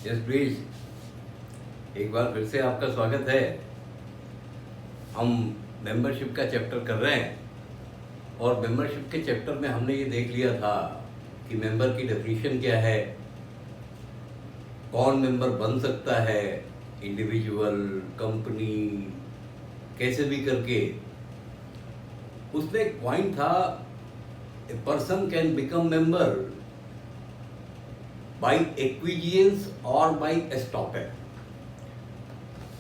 Yes please, एक बार फिर से आपका स्वागत है। हम मेंबरशिप का चैप्टर कर रहे हैं और मेंबरशिप के चैप्टर में हमने ये देख लिया था कि मेंबर की डेफिनेशन क्या है, कौन मेंबर बन सकता है, इंडिविजुअल, कंपनी, कैसे भी करके। उसमें एक पॉइंट था, a person can become member by acquiescence और बाई एस्टॉपेल।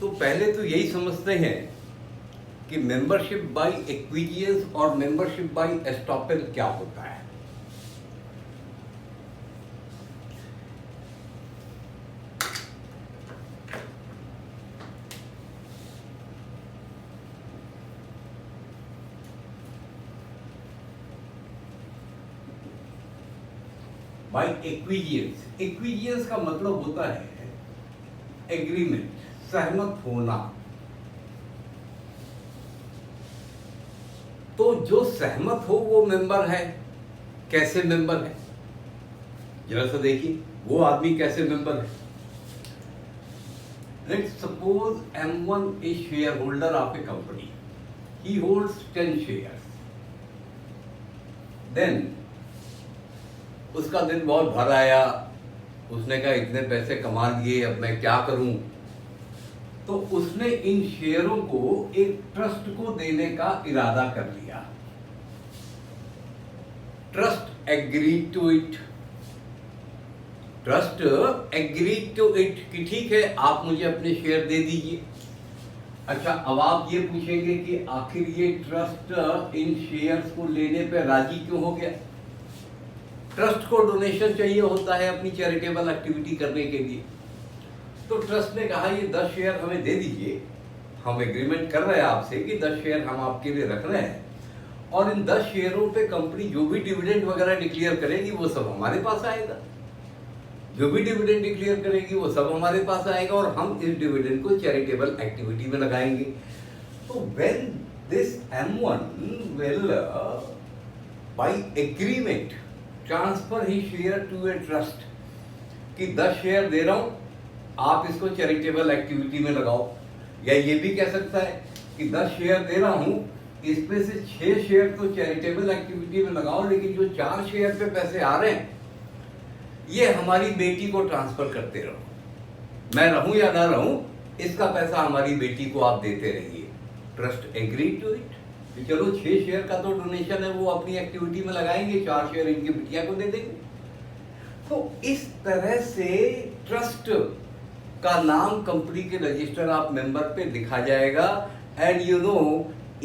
तो पहले तो यही समझते हैं कि मेंबरशिप बाई एक्विजियंस और मेंबरशिप बाई एस्टॉपेल क्या होता है। बाई एक्विजियंस, एक्विजियंस का मतलब होता है एग्रीमेंट, सहमत होना। तो जो सहमत हो वो मेंबर है। कैसे मेंबर है, जरा सा देखिए, वो आदमी कैसे मेंबर है। Let's suppose M1 is shareholder of a company, he holds 10 shares. Then उसका दिन बहुत भर आया, उसने कहा इतने पैसे कमा लिए, अब मैं क्या करूं। तो उसने इन शेयरों को एक ट्रस्ट को देने का इरादा कर लिया। Trust agreed to it, trust agreed to it कि ठीक है आप मुझे अपने शेयर दे दीजिए। अच्छा, अब आप ये पूछेंगे कि आखिर ये ट्रस्ट इन शेयर्स को लेने पे राजी क्यों हो गया। ट्रस्ट को डोनेशन चाहिए होता है अपनी चैरिटेबल एक्टिविटी करने के लिए। तो ट्रस्ट ने कहा ये 10 शेयर हमें दे दीजिए, हम एग्रीमेंट कर रहे हैं आपसे कि 10 शेयर हम आपके लिए रख रहे हैं, और इन 10 शेयरों पे कंपनी जो भी डिविडेंड वगैरह डिक्लेयर करेगी वो सब हमारे पास आएगा। जो भी डिविडेंड डिक्लेयर करेगी वो सब हमारे पास आएगा और हम इस डिविडेंड को चैरिटेबल एक्टिविटी में लगाएंगे। तो when this M1 will by agreement transfer he share to a trust कि 10 शेयर दे रहा हूं, आप इसको चैरिटेबल एक्टिविटी में लगाओ। या ये भी कह सकता है कि 10 शेयर दे रहा हूं, इसमें से 6 शेयर तो चैरिटेबल एक्टिविटी में लगाओ, लेकिन जो 4 शेयर पे पैसे आ रहे हैं ये हमारी बेटी को ट्रांसफर करते रहो। मैं रहूं या ना रहूं, इसका पैसा हमारी बेटी को आप देते रहिए। ट्रस्ट एग्री टू इट कि चलो 6 शेयर का तो डोनेशन है, वो अपनी एक्टिविटी में लगाएंगे, 4 शेयर इनकी बिटिया को दे देंगे। तो इस तरह से ट्रस्ट का नाम कंपनी के रजिस्टर ऑफ मेंबर पे लिखा जाएगा। And you know,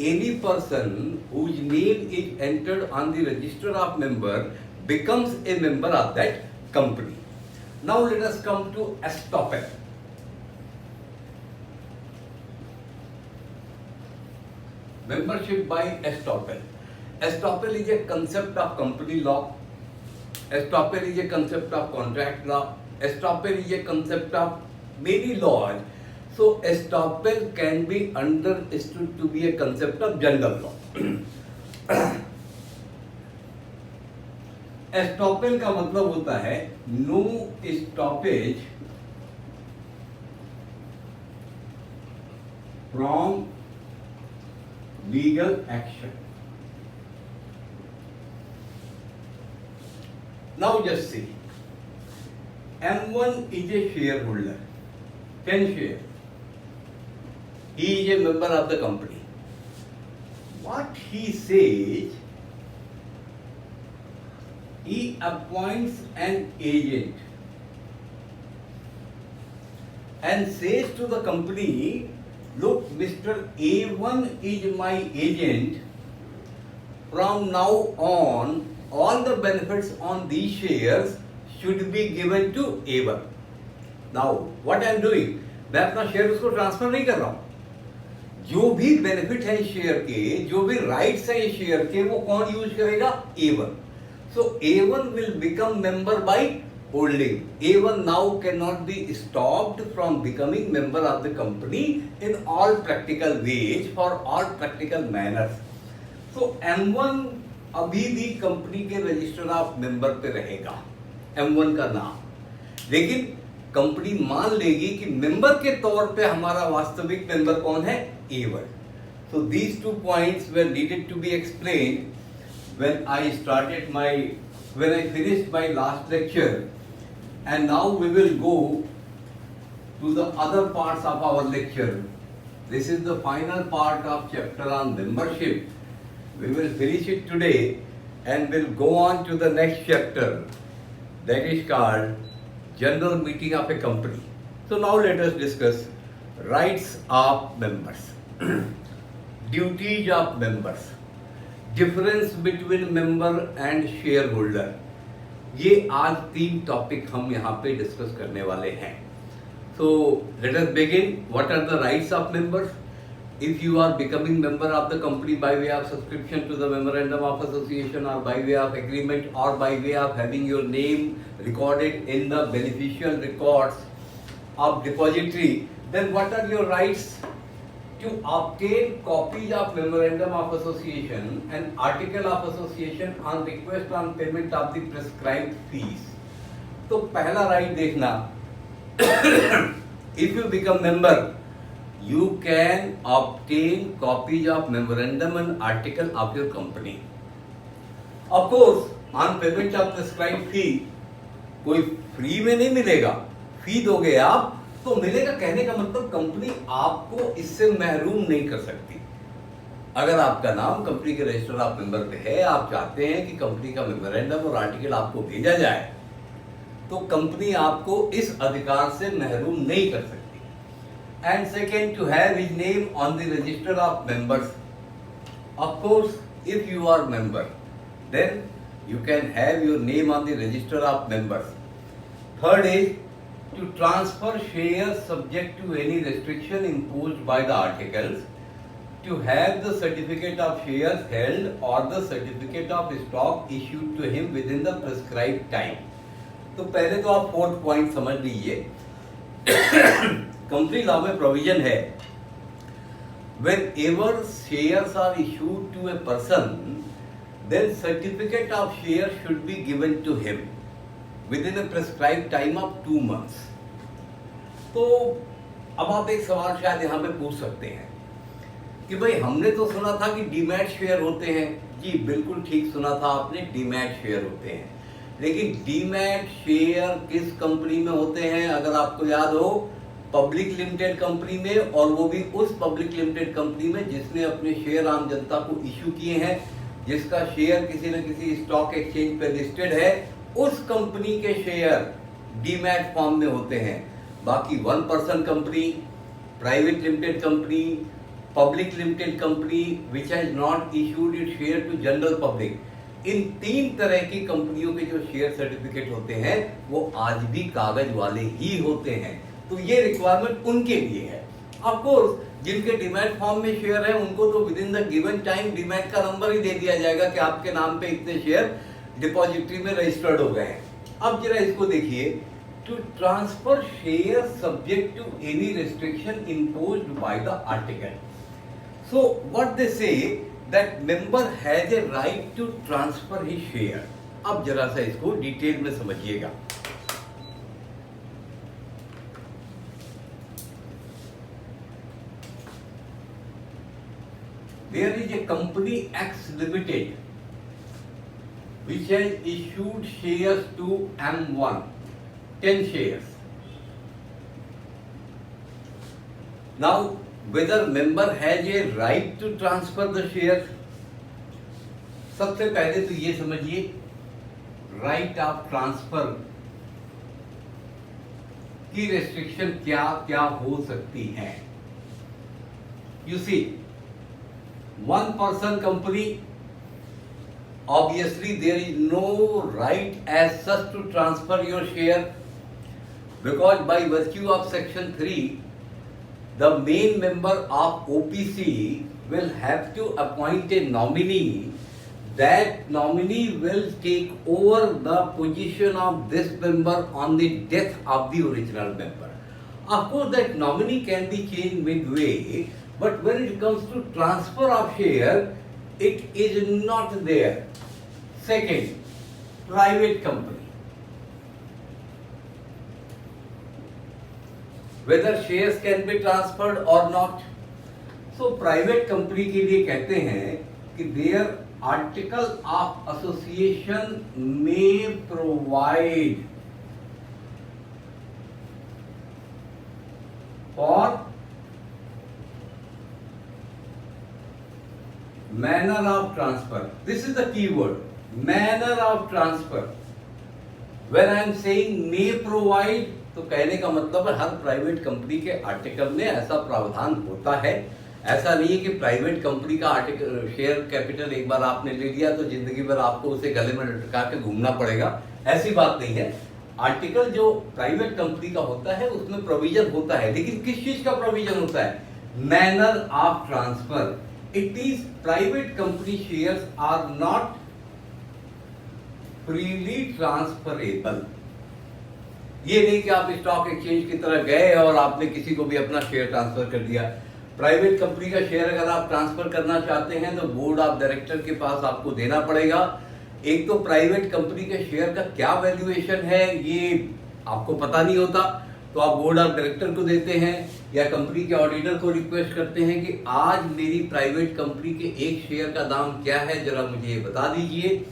any person whose name is entered on the register of member becomes a member of that company. Now let us come to estoppel. Membership by estoppel. Estoppel is a concept of company law. Estoppel is a concept of contract law. Estoppel is a concept of many laws. So estoppel can be understood to be a concept of general law. Estoppel का मतलब होता है no stoppage from legal action. Now just see, M1 is a shareholder, 10 shares. He is a member of the company. What he says, he appoints an agent and says to the company, look, Mr. A1 is my agent. From now on, all the benefits on these shares should be given to A1. Now, what I am doing, मैं अपना share उसको transfer नहीं कर रहा हूं। जो भी benefit है शेयर के, जो भी राइट्स है शेयर के, वो कौन यूज करेगा? A1. So A1 will become member by holding. A1 now cannot be stopped from becoming member of the company in all practical ways, for all practical manners. So M1 अभी भी company के register of member पे रहेगा M1 का नाम, लेकिन company मान लेगी कि मेंबर के तौर पे हमारा वास्तविक मेंबर कौन है, A1. So these 2 points were needed to be explained when I finished my last lecture, and now we will go to the other parts of our lecture. This is the final part of chapter on membership. We will finish it today and will go on to the next chapter, that is called general meeting of a company. So now let us discuss rights of members, duties of members, difference between member and shareholder. ये आज 3 topic हम यहाँ पे discuss करने वाले हैं. So let us begin. What are the rights of members? If you are becoming member of the company by way of subscription to the memorandum of association, or by way of agreement, or by way of having your name recorded in the beneficial records of depository, then what are your rights? To obtain copies of memorandum of association and article of association on request on payment of the prescribed fees. तो पहला right देखना, if you become member, you can obtain copies of memorandum and article of your company. Of course, on payment of prescribed fee, कोई free में नहीं मिलेगा, फी दोगे आप तो मिलेगा. कहने का मतलब कंपनी आपको इससे महरूम नहीं कर सकती. अगर आपका नाम कंपनी के रजिस्टर ऑफ मेंबर पे है, आप चाहते हैं कि कंपनी का मेमोरेंडम और आर्टिकल आपको भेजा जाए, तो कंपनी आपको इस अधिकार से महरूम नहीं कर सकती. And second, to have his name on the register of members. Of course if you are member, then you can have your name on the register of members. Third is to transfer shares subject to any restriction imposed by the articles, to have the certificate of shares held or the certificate of stock issued to him within the prescribed time. तो पहले तो आप 4th point समझ लीजिए. Company law में provision है, whenever shares are issued to a person, then certificate of share should be given to him within a prescribed time of 2 months. तो अब आप एक सवाल शायद यहाँ पे पूछ सकते हैं कि भाई हमने तो सुना था कि डीमैट शेयर होते हैं. जी बिल्कुल ठीक सुना था आपने, डीमैट शेयर होते हैं. लेकिन डीमैट शेयर किस कंपनी में होते हैं? अगर आपको याद हो, पब्लिक लिमिटेड कंपनी में, और वो भी उस पब्लिक लिमिटेड कंपनी में जिसने अपने शेयर आम जनता को इश्यू किए हैं, जिसका शेयर किसी न किसी स्टॉक एक्सचेंज पे लिस्टेड है, उस कंपनी के शेयर डीमैट फॉर्म में होते हैं. बाकी 1 person company, private limited company, public limited company which has not issued it share to general public, इन 3 तरह की कंपनियों के जो शेयर सर्टिफिकेट होते हैं वो आज भी कागज वाले ही होते हैं. तो ये रिक्वायरमेंट उनके लिए है. ऑफ कोर्स जिनके डीमैट फॉर्म में शेयर है उनको तो with in the given time demat का नंबर ही दे दिया जाएगा कि आपके नाम पे इतने शेयर डिपॉजिटरी में रजिस्टर्ड हो गए हैं. अब जरा इसको देखिए, to transfer share subject to any restriction imposed by the article. So what they say that member has a right to transfer his share. अब जरा सा इसको डिटेल में समझिएगा. There is a company X Limited which has issued shares to M1, 10 shares. Now, whether member has a right to transfer the shares? सबसे पहले तो ये समझिए, राइट ऑफ ट्रांसफर की रेस्ट्रिक्शन क्या क्या हो सकती है. You see, 1 person company, obviously there is no right as such to transfer your share, because by virtue of section 3 the main member of OPC will have to appoint a nominee. That nominee will take over the position of this member on the death of the original member. Of course that nominee can be changed midway, but when it comes to transfer of share, it is not there. Second, private company. whether shares can be transferred or not. So private company के लिए कहते हैं कि their article of association may provide for manner of transfer. This is the key word, manner of transfer. When I am saying may provide, तो कहने का मतलब है हर प्राइवेट कंपनी के आर्टिकल में ऐसा प्रावधान होता है। ऐसा नहीं है कि प्राइवेट कंपनी का आर्टिकल शेयर कैपिटल एक बार आपने ले लिया तो जिंदगी भर आपको उसे गले में लटका के घूमना पड़ेगा, ऐसी बात नहीं है। आर्टिकल जो प्राइवेट कंपनी का होता है उसमें प्रोविजन होता है, लेकिन किस चीज का प्रोविजन होता है? Manner of transfer. It is private company shares are not freely transferable. ये नहीं कि आप स्टॉक एक्सचेंज की तरह गए और आपने किसी को भी अपना शेयर ट्रांसफर कर दिया। प्राइवेट कंपनी का शेयर अगर आप ट्रांसफर करना चाहते हैं तो बोर्ड ऑफ डायरेक्टर के पास आपको देना पड़ेगा। एक तो प्राइवेट कंपनी के शेयर का क्या वैल्यूएशन है ये आपको पता नहीं होता, तो आप बोर्ड ऑफ डायरेक्टर को देते हैं या कंपनी के ऑडिटर को रिक्वेस्ट करते हैं कि आज मेरी प्राइवेट कंपनी के एक शेयर का दाम क्या है, जरा मुझे ये बता दीजिए।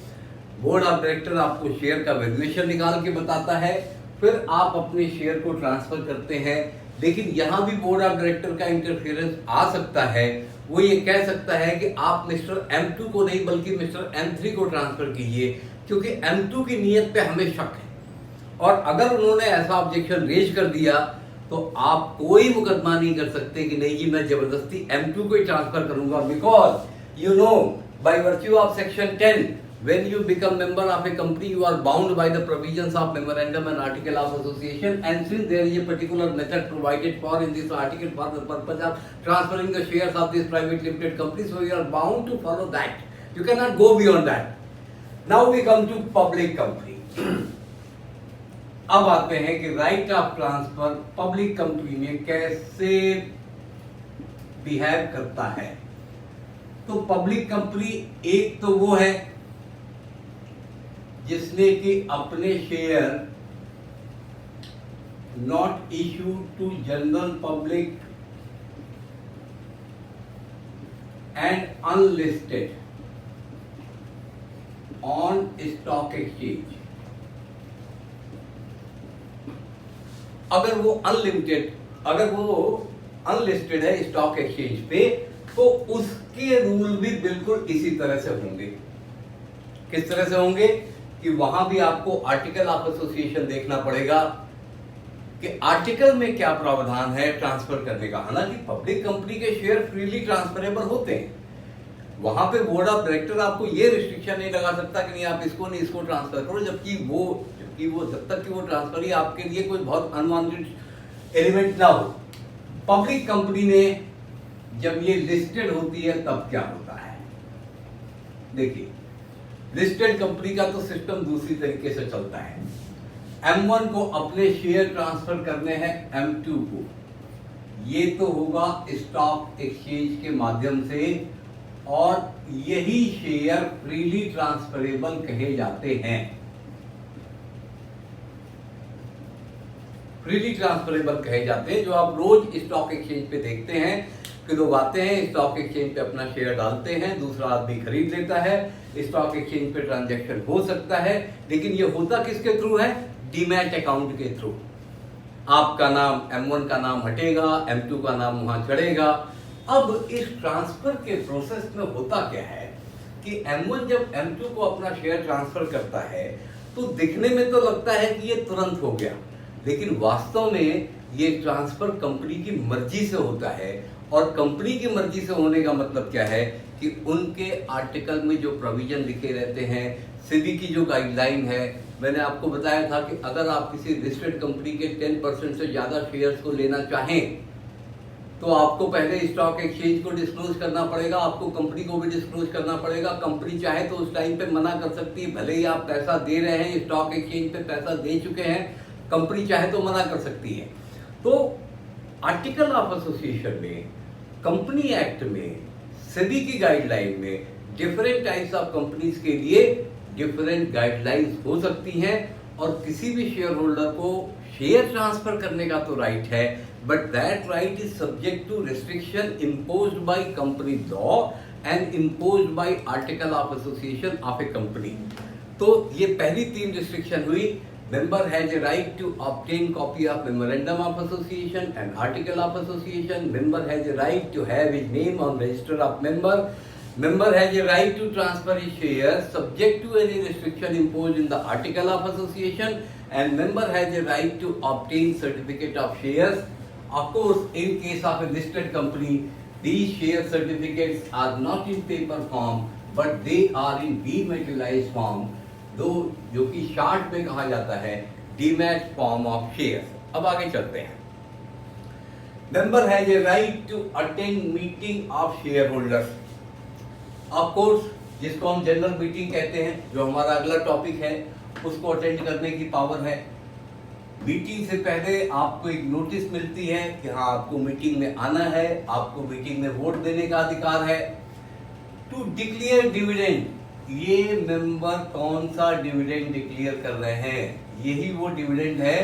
बोर्ड ऑफ डायरेक्टर आपको शेयर का वैल्यूएशन निकाल के बताता है, फिर आप अपने शेयर को ट्रांसफर करते हैं। लेकिन यहां भी बोर्ड ऑफ डायरेक्टर का इंटरफेरेंस आ सकता है। वो ये कह सकता है कि आप मिस्टर M2 को नहीं बल्कि मिस्टर M3 को ट्रांसफर कीजिए, क्योंकि M2 की नीयत पे हमें शक है। और अगर उन्होंने ऐसा ऑब्जेक्शन रेज कर दिया तो आप कोई मुकदमा नहीं कर सकते कि नहीं जी मैं जबरदस्ती M2 को ही ट्रांसफर करूंगा, because you know by virtue of section 10 when you become member of a company you are bound by the provisions of memorandum and article of association, and since there is a particular method provided for in this article for the purpose of transferring the shares of this private limited company, so you are bound to follow that. You cannot go beyond that. Now we come to public company. अब आते हैं कि right of transfer public company में कैसे behave करता है। तो public company एक तो वो है जिसने कि अपने share not issued to general public and unlisted on stock exchange. अगर वो अनलिस्टेड है स्टॉक एक्सचेंज पे तो उसके रूल भी बिल्कुल इसी तरह से होंगे। किस तरह से होंगे कि वहां भी आपको आर्टिकल ऑफ एसोसिएशन देखना पड़ेगा कि आर्टिकल में क्या प्रावधान है ट्रांसफर करने का। हालांकि पब्लिक कंपनी के शेयर फ्रीली ट्रांसफरेबल होते हैं, वहां पे बोर्ड ऑफ डायरेक्टर आपको ये रिस्ट्रिक्शन नहीं लगा सकता कि नहीं आप इसको नहीं इसको ट्रांसफर करो, जबकि वो जब तक कि वो ट्रांसफर ही आपके लिए कोई बहुत अनवांटेड एलिमेंट ना हो। पब्लिक कंपनी ने जब ये लिस्टेड होती है तब क्या होता है, देखिए लिस्टेड कंपनी का तो सिस्टम दूसरी तरीके से चलता है। M1 को अपने शेयर ट्रांसफर करने हैं M2 को, ये तो होगा स्टॉक एक्सचेंज के माध्यम से, और यही शेयर फ्रीली ट्रांसफरेबल कहे जाते हैं। फ्रीली ट्रांसफरेबल कहे जाते हैं, जो आप रोज स्टॉक एक्सचेंज पे देखते हैं कि लोग आते हैं स्टॉक एक्सचेंज पे अपना शेयर डालते हैं, दूसरा आदमी खरीद लेता है, स्टॉक एक्सचेंज पे ट्रांजैक्शन हो सकता है। लेकिन ये होता किसके थ्रू है? डीमैट अकाउंट के थ्रू। आपका नाम M1 का नाम हटेगा, M2 का नाम वहां चढ़ेगा। अब इस ट्रांसफर के प्रोसेस में होता क्या है कि M1 जब M2 को अपना शेयर ट्रांसफर करता है तो दिखने में तो लगता है कि ये तुरंत हो गया, लेकिन वास्तव में ये ट्रांसफर कंपनी की मर्जी से होता है। और कंपनी की मर्जी से होने का मतलब क्या है कि उनके आर्टिकल में जो प्रोविजन लिखे रहते हैं, सेबी की जो गाइडलाइन है, मैंने आपको बताया था कि अगर आप किसी लिस्टेड कंपनी के 10% से ज्यादा शेयर्स को लेना चाहें तो आपको पहले स्टॉक एक्सचेंज को डिस्क्लोज करना पड़ेगा, आपको कंपनी को भी डिस्क्लोज करना पड़ेगा। कंपनी चाहे तो उस टाइम पे मना कर सकती है, भले ही आप पैसा दे रहे हैं, स्टॉक एक्सचेंज पे पैसा दे चुके हैं, कंपनी चाहे तो मना कर सकती है। तो आर्टिकल ऑफ एसोसिएशन में, कंपनी एक्ट में, सेबी की गाइडलाइन में डिफरेंट टाइप्स ऑफ कंपनीज के लिए डिफरेंट गाइडलाइंस हो सकती हैं, और किसी भी शेयर होल्डर को शेयर ट्रांसफर करने का तो राइट है, but that right is subject to restriction imposed by company law and imposed by article of association of a company. तो ये पहली 3 रिस्ट्रिक्शन हुई। Member has a right to obtain copy of memorandum of association and article of association. Member has a right to have his name on register of member. Member has a right to transfer his shares subject to any restriction imposed in the article of association, and member has a right to obtain certificate of shares. Of course, in case of a listed company, these share certificates are not in paper form, but they are in dematerialized form, though जो कि short में कहा जाता है demat form of shares। अब आगे चलते हैं। Member has a right to attend meeting of shareholders। Of course जिसको हम जनरल मीटिंग कहते हैं, जो हमारा अगला टॉपिक है, उसको अटेंड करने की पावर है। मीटिंग से पहले आपको एक नोटिस मिलती है कि हाँ आपको मीटिंग में आना है, आपको मीटिंग में वोट देने का अधिकार है। टू डिक्लेयर डिविडेंड, ये मेंबर कौन सा डिविडेंड डिक्लेयर कर रहे हैं? यही वो डिविडेंड है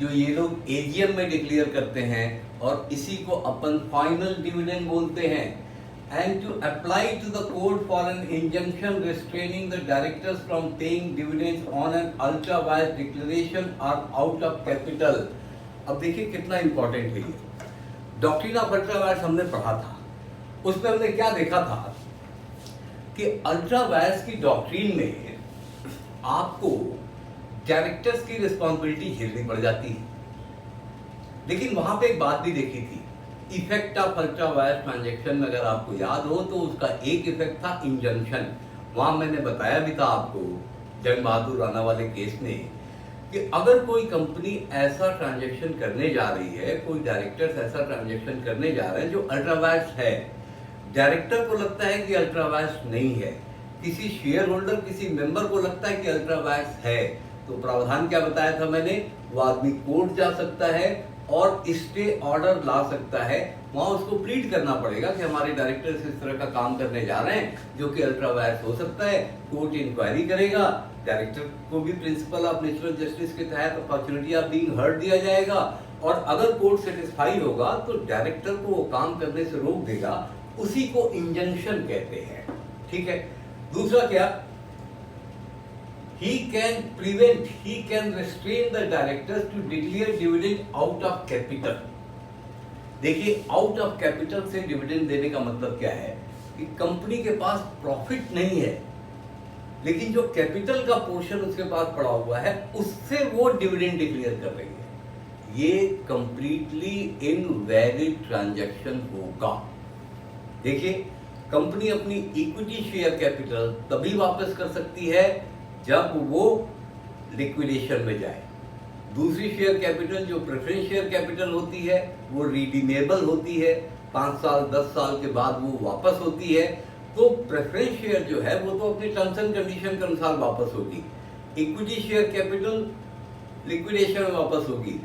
जो ये लोग एजीएम में डिक्लेयर करते हैं, और इसी को अपन फाइनल डिविडेंड बोलते हैं। And to apply to the court for an injunction restraining the directors from paying dividends on an ultra vires declaration or out of capital। अब देखिए कितना इंपॉर्टेंट है ये। डॉक्ट्रिन ऑफ अल्ट्रा वायर्स हमने पढ़ा था, उसमें हमने क्या देखा था कि अल्ट्रा वायर्स की डॉक्ट्रिन में आपको डायरेक्टर्स की रिस्पॉन्सिबिलिटी झेलनी पड़ जाती है, लेकिन वहां पे एक बात भी देखी थी, effect of ultra wire transaction में अगर आपको याद हो तो उसका एक इफेक्ट था इंजंक्शन। वहां मैंने बताया भी था आपको जंग बहादुर राणा वाले केस में कि अगर कोई कंपनी ऐसा ट्रांजैक्शन करने जा रही है, कोई डायरेक्टर्स ऐसा ट्रांजैक्शन करने जा रहे हैं जो अल्ट्रा वायर्स है, डायरेक्टर को लगता है कि अल्ट्रा वायर्स नहीं है, किसी शेयर होल्डर किसी मेंबर को लगता है कि अल्ट्रा वायर्स है, तो प्रावधान क्या बताया था मैंने? वो आदमी कोर्ट जा सकता है और स्टे ऑर्डर ला सकता है। वहां उसको प्लीड करना पड़ेगा कि हमारे डायरेक्टर्स इस तरह का काम करने जा रहे हैं जो कि अल्ट्रा वायर्स हो सकता है। कोर्ट इंक्वायरी करेगा, डायरेक्टर को भी प्रिंसिपल ऑफ नेचुरल जस्टिस के तहत अपॉर्चुनिटी ऑफ बीइंग हर्ड दिया जाएगा, और अगर कोर्ट सेटिस्फाई होगा तो डायरेक्टर को वो काम करने से रोक देगा। उसी को इंजंक्शन कहते हैं। ठीक है। दूसरा क्या? He can prevent, he can restrain the directors to declare dividend out of capital। देखिए, आउट ऑफ कैपिटल से डिविडेंड देने का मतलब क्या है कि कंपनी के पास प्रॉफिट नहीं है, लेकिन जो कैपिटल का पोर्शन उसके पास पड़ा हुआ है उससे वो डिविडेंड डिक्लेयर कर रही है। ये कंप्लीटली इनवैलिड ट्रांजैक्शन होगा। देखिए, कंपनी अपनी इक्विटी शेयर कैपिटल तभी वापस कर सकती है जब वो लिक्विडेशन में जाए। दूसरी शेयर कैपिटल जो प्रेफरेंस शेयर कैपिटल होती है वो रिडीमेबल होती है, 5 साल 10 साल के बाद वो वापस होती है। तो प्रेफरेंस शेयर जो है वो तो अपने टर्म्स एंड कंडीशन के अनुसार वापस होगी। इक्विटी शेयर कैपिटल लिक्विडेशन में वापस होगी।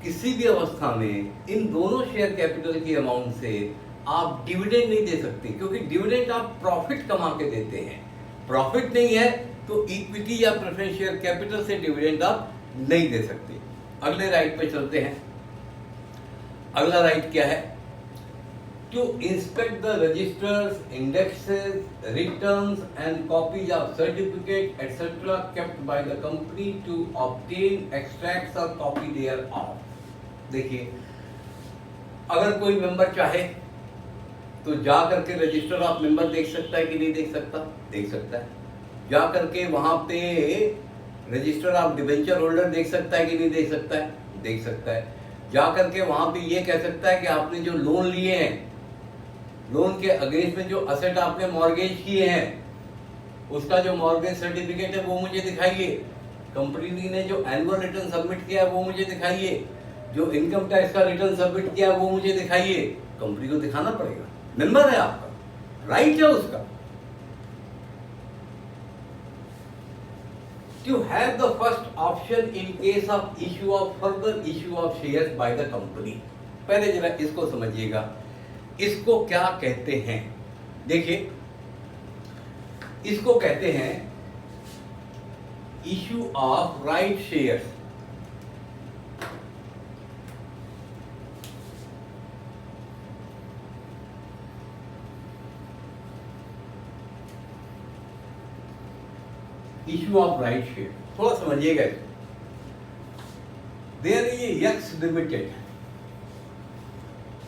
किसी भी अवस्था में इन दोनों शेयर कैपिटल की अमाउंट से आप डिविडेंड नहीं दे सकते, क्योंकि डिविडेंड आप प्रॉफिट कमा के देते हैं। प्रॉफिट नहीं है तो इक्विटी या प्रेफरेंस शेयर कैपिटल से डिविडेंड आप नहीं दे सकते। अगले राइट पे चलते हैं। अगला राइट क्या है? To inspect the registers, indexes, returns and copies of certificate etcetera kept by the company to obtain extracts और कॉपी देयर ऑफ। देखिए, अगर कोई मेंबर चाहे तो जा करके रजिस्टर ऑफ मेंबर देख सकता है कि नहीं देख सकता? देख सकता है। जा करके वहां पे रजिस्टर ऑफ डिबेंचर होल्डर देख सकता है कि नहीं देख सकता है? देख सकता है। जा करके वहां पे ये कह सकता है कि आपने जो लोन लिए हैं, लोन के अगेंस्ट में जो असेट आपने मॉर्गेज किए हैं, उसका जो मॉर्गेज सर्टिफिकेट है वो मुझे दिखाइए। कंपनी ने जो एनुअल रिटर्न सबमिट किया है वो मुझे दिखाइए। जो इनकम टैक्स का रिटर्न सबमिट किया है वो मुझे दिखाइए। कंपनी को दिखाना पड़ेगा, मेंबर है आपका, राइट है उसका। To have the first option in case of issue of further issue of shares by the company। पहले जरा इसको समझिएगा, इसको क्या कहते हैं? देखिए, इसको कहते हैं issue of right shares. Issue of right share, थोड़ा समझिएगा इसको. There is a X Limited.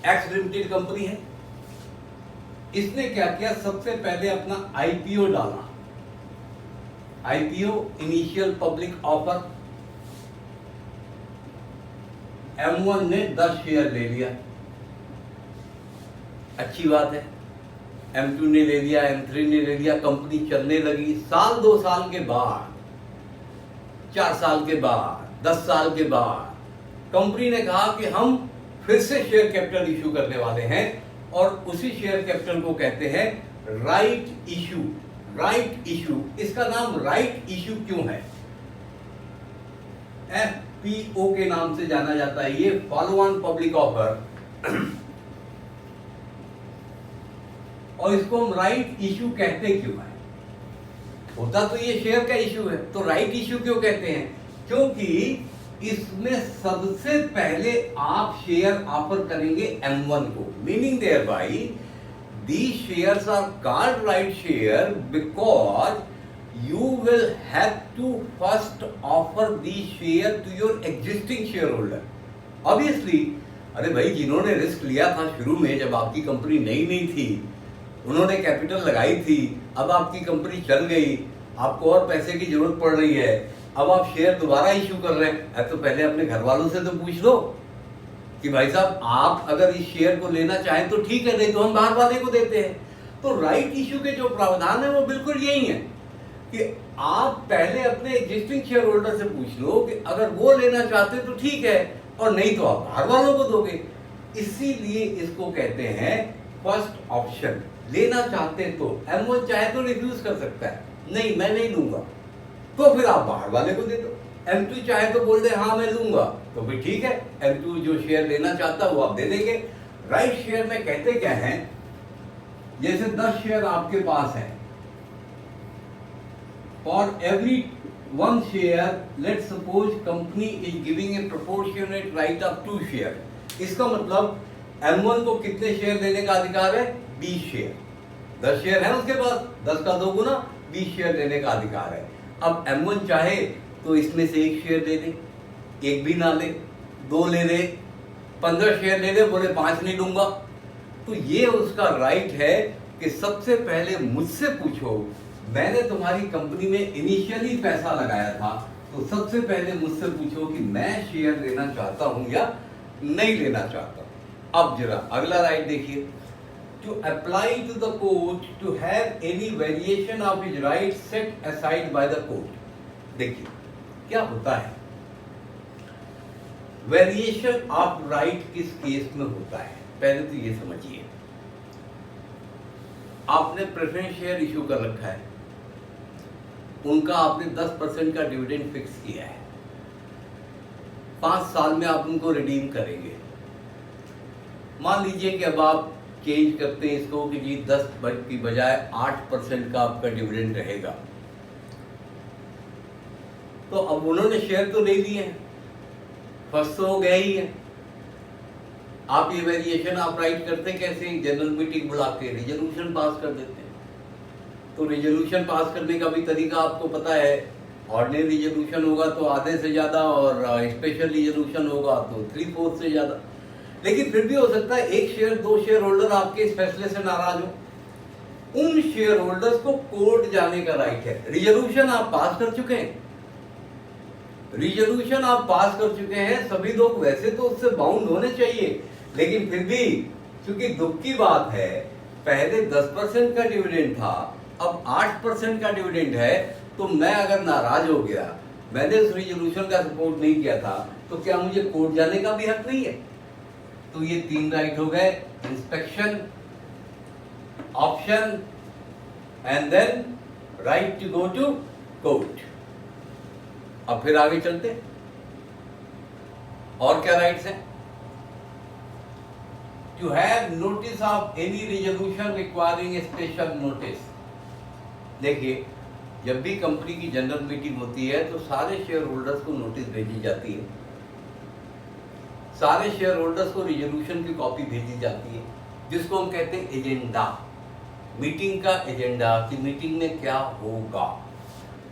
X Limited company है. इसने क्या किया, सबसे पहले अपना आईपीओ डाला. IPO initial public offer. M1 ने 10 शेयर ले लिया, अच्छी बात है. M2 ने ले लिया, M3 ने ले लिया, कंपनी चलने लगी. साल 2 साल के बाद, 4 साल के बाद, 10 साल के बाद कंपनी ने कहा कि हम फिर से शेयर कैपिटल इशू करने वाले हैं, और उसी शेयर कैपिटल को कहते हैं राइट इशू. राइट इशू, इसका नाम राइट इशू क्यों है? FPO के नाम से जाना जाता है. ये फॉलो ऑन पब्लिक ऑफर, और इसको हम राइट इशू कहते क्यों है? होता तो ये शेयर का इशू है, तो राइट इशू क्यों कहते हैं? क्योंकि इसमें सबसे पहले आप शेयर ऑफर करेंगे M1 को. Meaning thereby these shares are called right share because you will have to first offer these share to your existing shareholder. Obviously, अरे भाई, जिन्होंने रिस्क लिया था शुरू में, जब आपकी कंपनी नई नहीं थी, उन्होंने कैपिटल लगाई थी, अब आपकी कंपनी चल गई, आपको और पैसे की जरूरत पड़ रही है, अब आप शेयर दोबारा इशू कर रहे हैं, तो पहले अपने घर वालों से तो पूछ लो कि भाई साहब, आप अगर इस शेयर को लेना चाहें तो ठीक है, नहीं तो हम बाहर वाले को देते हैं. तो राइट इशू के जो प्रावधान है वो बिल्कुल यही है कि आप पहले अपने एग्जिस्टिंग शेयर होल्डर से पूछ लो कि अगर वो लेना चाहते तो ठीक है, और नहीं तो आप बाहर वालों को दोगे. इसीलिए इसको कहते हैं फर्स्ट ऑप्शन. लेना चाहते तो M1 चाहे तो रिफ्यूज कर सकता है, नहीं मैं नहीं लूंगा, तो फिर आप बाहर वाले को दे दो. M2 चाहे तो बोल दे हाँ मैं लूंगा, तो फिर ठीक है, M2 जो शेयर लेना चाहता है वो आप दे देंगे. राइट शेयर में कहते क्या है, जैसे 10 शेयर आपके पास है, for every 1 share let suppose company is giving a proportionate right of 2 share. इसका मतलब M1 को कितने शेयर लेने का अधिकार है? 20 शेयर. 10 शेयर है उसके पास, 10 का 2 गुना 20 शेयर लेने का अधिकार है. अब M1 चाहे तो इसमें से 1 शेयर ले ले, 1 भी ना ले, 2 ले ले, 15 शेयर ले ले, बोले 5 नहीं लूंगा. तो ये उसका राइट है कि सबसे पहले मुझसे पूछो. मैंने तुम्हारी कंपनी में इनिशियली पैसा लगाया था, तो सबसे पहले मुझसे पूछो कि मैं शेयर लेना चाहता हूं या नहीं लेना चाहता. अब जरा अगला राइट देखिए. To apply to the court to have any variation of his rights set aside by the court. देखिए क्या होता है, वेरिएशन ऑफ राइट किस केस में होता है? पहले तो ये समझिए, आपने प्रेफरेंस शेयर इशू कर रखा है, उनका आपने 10% का डिविडेंड फिक्स किया है, 5 साल में आप उनको रिडीम करेंगे. मान लीजिए कि अब आप चेंज करते हैं इसको कि जी 10 की बजाय 8% का आपका डिविडेंड रहेगा. तो अब उन्होंने शेयर तो ले लिए हैं, फर्स्ट तो हो गया ही है. आप ये वेरिएशन आप राइट करते कैसे? जनरल मीटिंग बुला के रेजोल्यूशन पास कर देते हैं. तो रेजोल्यूशन पास करने का भी तरीका आपको पता है. ऑर्डिनरी रेजोल्यूशन होगा तो आधे से ज्यादा, और स्पेशल रेजोल्यूशन होगा तो 3/4 से ज्यादा. लेकिन फिर भी हो सकता है 1 शेयर 2 शेयर होल्डर आपके इस फैसले से नाराज हो. उन शेयर होल्डर्स को कोर्ट जाने का राइट है. रिजोल्यूशन आप पास कर चुके हैं, रिजोल्यूशन आप पास कर चुके हैं, सभी लोग वैसे तो उससे बाउंड होने चाहिए, लेकिन फिर भी क्योंकि दुख की बात है, पहले 10% का डिविडेंड था, अब 8% का डिविडेंड है, तो मैं अगर नाराज हो गया, मैंने उस रिजोल्यूशन का सपोर्ट नहीं किया था, तो क्या मुझे कोर्ट जाने का भी हक नहीं है? तो ये 3 राइट हो गए, inspection, option and then right to go to court. अब फिर आगे चलते, और क्या राइट्स हैं? To have notice of any resolution requiring special notice. देखिए जब भी कंपनी की जनरल मीटिंग होती है तो सारे शेयर होल्डर्स को नोटिस भेजी जाती है, सारे शेयर होल्डर्स को रिजोल्यूशन की कॉपी भेजी जाती है, जिसको हम कहते हैं एजेंडा, मीटिंग का एजेंडा कि मीटिंग में क्या होगा।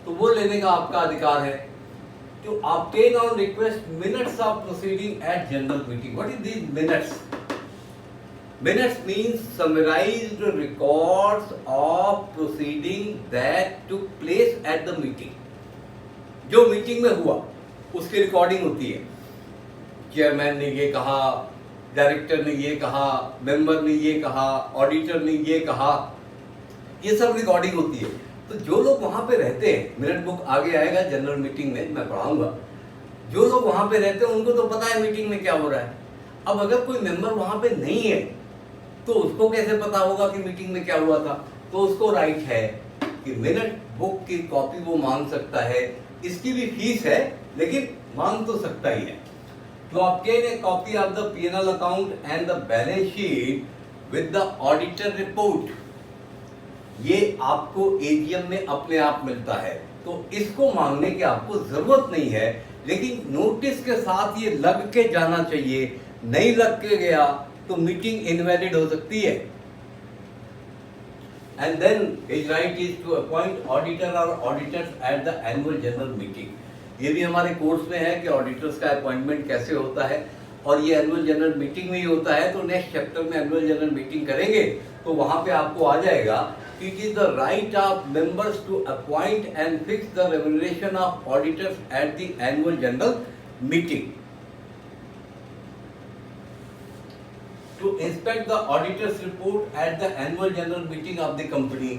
तो वो लेने का आपका अधिकार है। To obtain on request minutes of proceeding at general meeting. What is these minutes? Minutes means summarized records of proceeding that took place at the meeting. जो मीटिंग में हुआ उसकी रिकॉर्डिंग होती है। चेयरमैन ने ये कहा, डायरेक्टर ने ये कहा, मेंबर ने ये कहा, ऑडिटर ने ये कहा, ये सब रिकॉर्डिंग होती है। तो जो लोग वहां पे रहते हैं, मिनट बुक आगे आएगा जनरल मीटिंग में, मैं पढ़ाऊंगा, जो लोग वहां पे रहते हैं उनको तो पता है मीटिंग में क्या हो रहा है। अब अगर कोई मेंबर वहां पे नहीं है तो उसको कैसे पता होगा कि मीटिंग में क्या हुआ था? तो उसको राइट है कि मिनट बुक की कॉपी वो मांग सकता है। इसकी भी फीस है लेकिन मांग तो सकता ही है। To obtain a copy of the P&L account and the balance sheet with the auditor report, ये आपको एजीएम में अपने आप मिलता है, तो इसको मांगने की आपको जरूरत नहीं है, लेकिन नोटिस के साथ ये लग के जाना चाहिए। नहीं लग के गया तो मीटिंग इनवैलिड हो सकती है। And then his right is to appoint auditor और auditors at the annual general meeting. ये भी हमारे कोर्स में है कि ऑडिटर्स का अपॉइंटमेंट कैसे होता है, और ये एनुअल जनरल मीटिंग में ही होता है। तो नेक्स्ट चैप्टर में एनुअल जनरल मीटिंग करेंगे तो वहां पे आपको आ जाएगा it is the right of members to appoint and fix the remuneration of auditors at the annual general meeting, to inspect the auditors report at the annual general meeting of the company।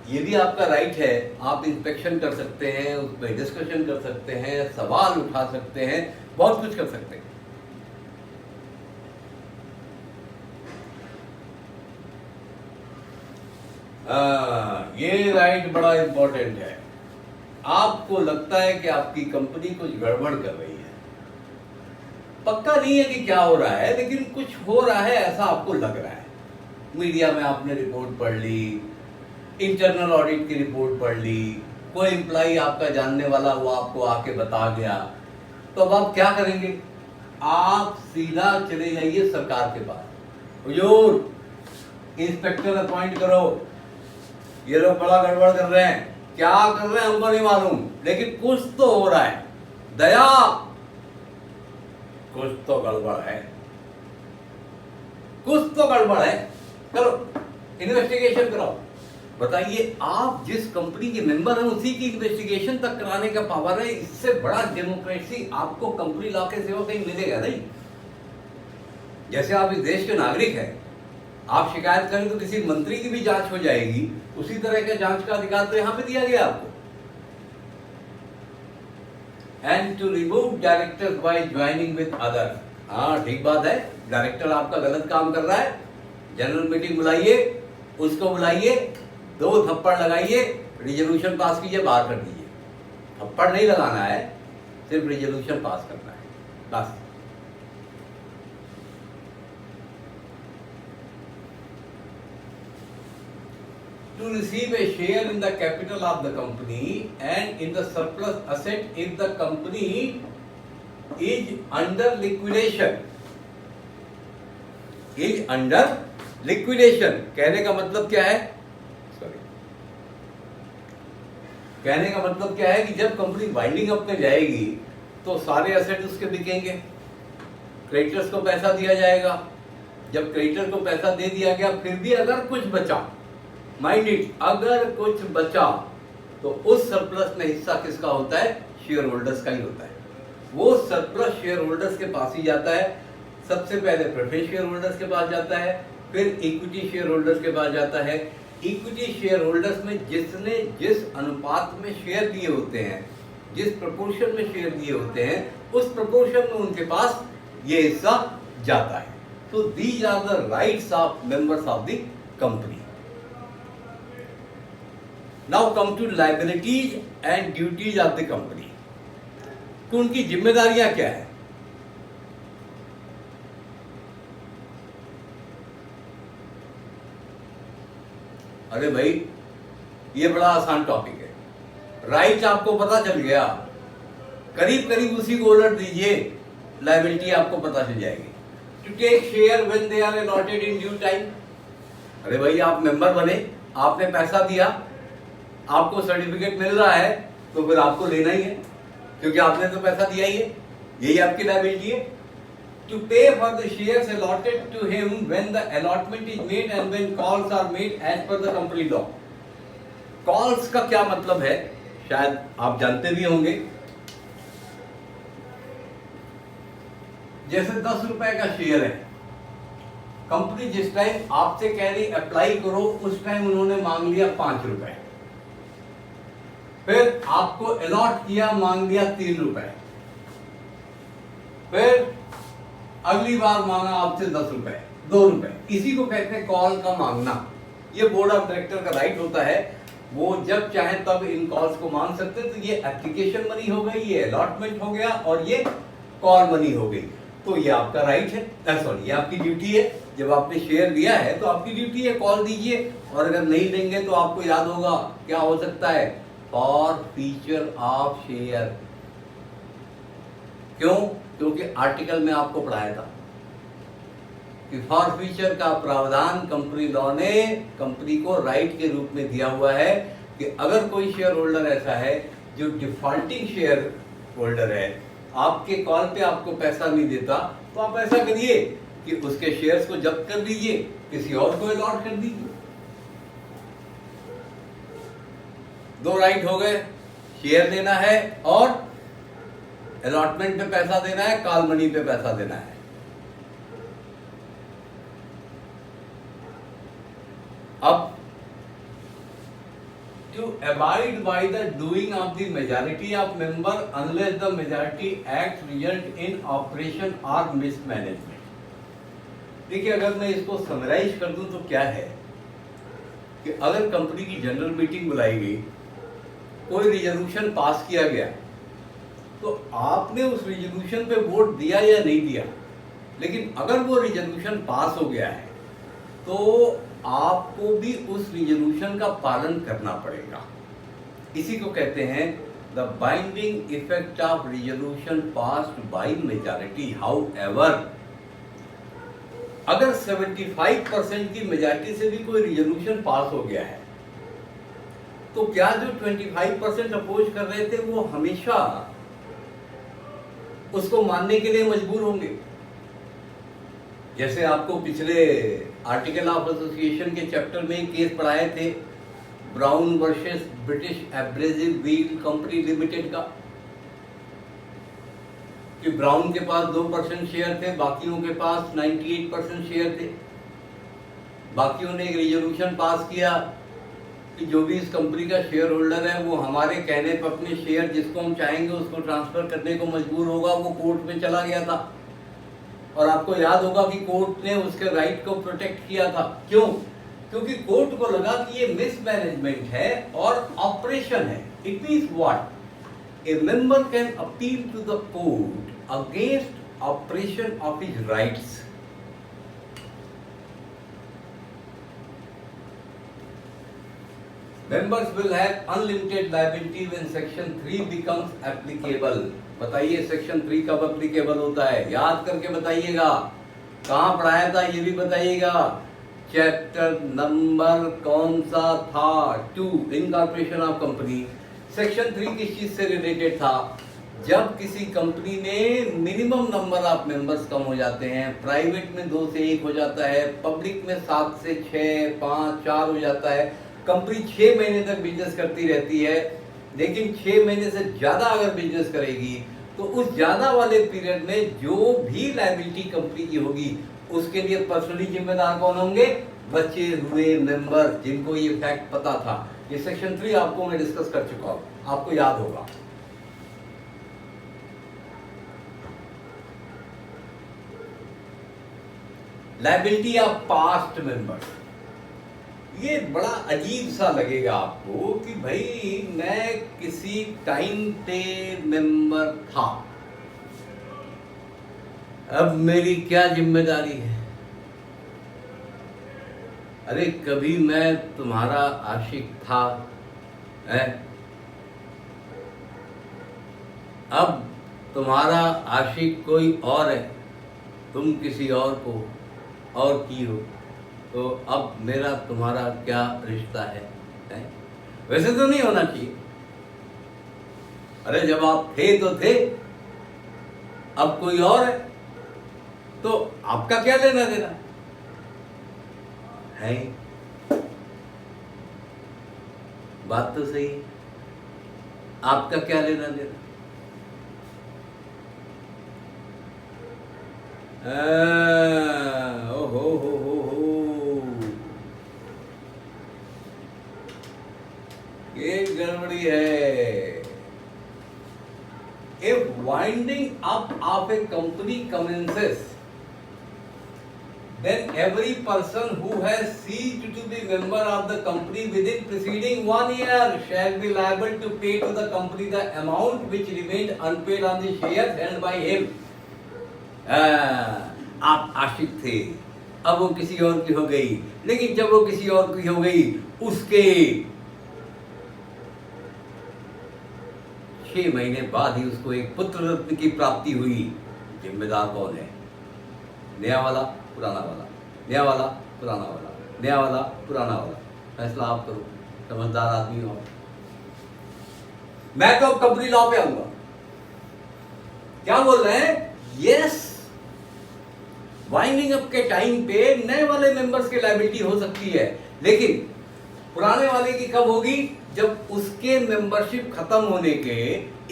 ये भी आपका right है, आप inspection कर सकते हैं, उस पर डिस्कशन कर सकते हैं, सवाल उठा सकते हैं, बहुत कुछ कर सकते हैं। ये राइट बड़ा इंपॉर्टेंट है। आपको लगता है कि आपकी कंपनी कुछ गड़बड़ कर रही है, पक्का नहीं है कि क्या हो रहा है, लेकिन कुछ हो रहा है ऐसा आपको लग रहा है। मीडिया में आपने रिपोर्ट पढ़ ली, इंटरनल ऑडिट की रिपोर्ट पढ़ ली, कोई एम्प्लॉय आपका जानने वाला वो आपको आके बता गया, तो अब आप क्या करेंगे? आप सीधा चले जाइए सरकार के पास, हुजूर इंस्पेक्टर अपॉइंट करो, ये लोग बड़ा गड़बड़ कर रहे हैं, क्या कर रहे हैं हमको नहीं मालूम, लेकिन कुछ तो हो रहा है, दया कुछ तो गड़बड़ है, कुछ तो गड़बड़ है, करो इन्वेस्टिगेशन कराओ। बताइए, आप जिस कंपनी के मेंबर हैं उसी की इन्वेस्टिगेशन तक कराने का पावर है। इससे बड़ा डेमोक्रेसी आपको कंपनी लॉ के सिवा कहीं मिलेगा नहीं। जैसे आप इस देश के नागरिक हैं, आप शिकायत करें तो किसी मंत्री की भी जांच हो जाएगी, उसी तरह का जांच का अधिकार तो यहां पे दिया गया आपको। And to remove directors by joining with others. हाँ ठीक बात है, डायरेक्टर आपका गलत काम कर रहा है, जनरल मीटिंग बुलाइए, उसको बुलाइए, 2 थप्पड़ लगाइए, रिजोल्यूशन पास कीजिए, बाहर कर दीजिए। थप्पड़ नहीं लगाना है, सिर्फ रिजोल्यूशन पास करना है बस। To receive a share in the capital of the company and in the surplus asset if the company is under liquidation। is under liquidation कहने का मतलब क्या है? कहने का मतलब क्या है कि जब कंपनी वाइंडिंग अप में जाएगी तो सारे एसेट उसके बिकेंगे, क्रेडिटर्स को पैसा दिया जाएगा। जब क्रेडिटर को पैसा दे दिया गया, फिर भी अगर कुछ बचा, माइंड इट, अगर कुछ बचा तो उस सरप्लस में हिस्सा किसका होता है? शेयर होल्डर्स का ही होता है। वो सरप्लस शेयर होल्डर्स के पास ही जाता है। सबसे पहले प्रेफरेंस शेयर होल्डर्स के पास जाता है, फिर इक्विटी शेयर होल्डर्स के पास जाता है। इक्विटी शेयर होल्डर्स में जिसने जिस अनुपात में शेयर दिए होते हैं, जिस प्रपोर्शन में शेयर दिए होते हैं, उस प्रपोर्शन में उनके पास ये हिस्सा जाता है। तो these are the rights of members of the company. Now come to liabilities and duties of the company. तो उनकी जिम्मेदारियां क्या है? अरे भाई, ये बड़ा आसान टॉपिक है। राइट आपको पता चल गया, करीब करीब उसी को उलट दीजिए, लायबिलिटी आपको पता चल जाएगी। To take share when they are allotted in due time. अरे भाई आप मेंबर बने, आपने पैसा दिया, आपको सर्टिफिकेट मिल रहा है, तो फिर आपको लेना ही है, क्योंकि आपने तो पैसा दिया ही है, यही आपकी लायबिलिटी है। To pay for the shares allotted to him when the allotment is made and when calls are made as per the company law. Calls का क्या मतलब है, शायद आप जानते भी होंगे। जैसे 10 रुपए का शेयर है, कंपनी जिस टाइम आपसे कह रही अप्लाई करो, उस टाइम उन्होंने मांग लिया 5 रुपए, फिर आपको अलॉट किया, मांग लिया 3 रुपए, फिर अगली बार मांगा आपसे 10 रुपए, 2 रुपए। इसी को कहते हैं कॉल का मांगना। ये बोर्ड ऑफ डायरेक्टर का राइट होता है, वो जब चाहे तब इन कॉल्स को मांग सकते हैं। तो ये एप्लीकेशन मनी हो गई, ये अलॉटमेंट हो गया, और ये कॉल मनी हो गई। तो ये आपका राइट है, सॉरी ये आपकी ड्यूटी है। जब आपने शेयर लिया है तो आपकी ड्यूटी है कॉल दीजिए, और अगर नहीं देंगे तो आपको याद होगा क्या हो सकता है, फॉर फीचर ऑफ शेयर। क्यों? क्योंकि आर्टिकल में आपको पढ़ाया था कि फॉर फीचर का प्रावधान कंपनी लॉ ने कंपनी को राइट के रूप में दिया हुआ है कि अगर कोई शेयर होल्डर ऐसा है जो डिफॉल्टिंग शेयर होल्डर है, आपके कॉल पे आपको पैसा नहीं देता, तो आप ऐसा करिए कि उसके शेयर्स को जब्त कर दीजिए, किसी और को अलॉट कर दीजिए। 2 राइट हो गए, शेयर देना है और अलॉटमेंट पे पैसा देना है, कॉल मनी पे पैसा देना है। अब to abide by the doing of the majority of member unless the majority acts result in operation or mismanagement। देखिए अगर मैं इसको समराइज कर दूं तो क्या है कि अगर कंपनी की जनरल मीटिंग बुलाई गई, कोई रिजोल्यूशन पास किया गया, तो आपने उस रिजोल्यूशन पे वोट दिया या नहीं दिया, लेकिन अगर वो रिजोल्यूशन पास हो गया है तो आपको भी उस रिजोल्यूशन का पालन करना पड़ेगा। इसी को कहते हैं the binding effect of resolution passed by majority. However, अगर 75% की मेजॉरिटी से भी कोई रिजोल्यूशन पास हो गया है, तो क्या जो 25% अपोज कर रहे थे वो हमेशा उसको मानने के लिए मजबूर होंगे? जैसे आपको पिछले आर्टिकल ऑफ एसोसिएशन के चैप्टर में केस पढ़ाए थे, brown versus British abrasive wheel company limited का, कि ब्राउन के पास 2% शेयर थे, बाकियों के पास 98% शेयर थे। बाकियों ने एक रिजोल्यूशन पास किया कि जो भी इस कंपनी का शेयर होल्डर है वो हमारे कहने पर अपने शेयर जिसको हम चाहेंगे उसको ट्रांसफर करने को मजबूर होगा। वो कोर्ट में चला गया था, और आपको याद होगा कि कोर्ट ने उसके राइट को प्रोटेक्ट किया था। क्यों? क्योंकि कोर्ट को लगा कि ये मिसमैनेजमेंट है और ऑपरेशन है। It means what? A member can appeal to the court against operation of his rights. Members will have unlimited liability when section 3 becomes applicable। बताइए सेक्शन 3 कब एप्लीकेबल होता है? याद करके बताइएगा, कहाँ पढ़ाया था ये भी बताइएगा। चैप्टर नंबर कौन सा था? 2, इनकॉर्पोरेशन ऑफ कंपनी। सेक्शन 3 किस चीज से रिलेटेड था? जब किसी कंपनी में मिनिमम नंबर ऑफ मेंबर्स कम हो जाते हैं, प्राइवेट में 2 से 1 हो जाता है, पब्लिक में 7 से 6, 5, 4 हो जाता है। कंपनी 6 महीने तक बिजनेस करती रहती है, लेकिन 6 महीने से ज़्यादा अगर बिजनेस करेगी तो उस ज़्यादा वाले पीरियड में जो भी लायबिलिटी कंपनी की होगी उसके लिए पर्सनली जिम्मेदार कौन होंगे? बचे हुए मेंबर, जिनको ये फैक्ट पता था। ये सेक्शन 3 आपको मैं डिस्कस कर चुका हूँ, आपको याद होगा। Liability of past members. ये बड़ा अजीब सा लगेगा आपको कि भाई मैं किसी टाइम पे मेंबर था, अब मेरी क्या जिम्मेदारी है? अरे कभी मैं तुम्हारा आशिक था, है? अब तुम्हारा आशिक कोई और है, तुम किसी और को और की हो, तो अब मेरा तुम्हारा क्या रिश्ता है? वैसे तो नहीं होना चाहिए। अरे जब आप थे तो थे, अब कोई और है तो आपका क्या लेना देना है? बात तो सही है, आपका क्या लेना देना? ओ हो, ये गड़बड़ी है। If winding up of a company commences, then every person who has ceased to be member of the company within preceding 1 year shall be liable to pay to the company the amount which remained unpaid on the shares held by him. आप आशिक थे, अब वो किसी और की हो गई, लेकिन जब वो किसी और की हो गई, उसके 6 महीने बाद ही उसको एक पुत्र रत्न की प्राप्ति हुई। जिम्मेदार कौन है? नया वाला, पुराना वाला, नया वाला, पुराना वाला, नया वाला, पुराना वाला। फैसला आप करो, समझदार आदमी हो। मैं तो अब कंपनी लॉ पे आऊंगा। क्या बोल रहे हैं? यस, वाइंडिंग अप के टाइम पे नए वाले मेंबर्स की लायबिलिटी हो सकती है, लेकिन पुराने वाले की कब होगी? जब उसके मेंबरशिप खत्म होने के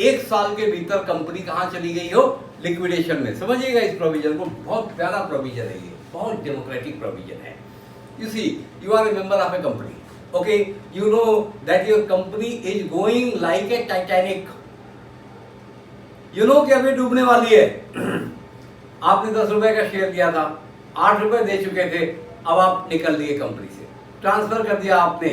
1 साल के भीतर कंपनी कहां चली गई हो? लिक्विडेशन में। समझिएगा इस प्रोविजन को, बहुत प्यारा प्रोविजन है ये, बहुत डेमोक्रेटिक प्रोविजन है। You see, you are a member of a company, okay, you know that your company is going like a Titanic. You know कि अभी डूबने वाली है। आपने 10 रुपए का शेयर दिया था, 8 रुपए दे चुके थे, अब आप निकल लिए कंपनी से, ट्रांसफर कर दिया आपने,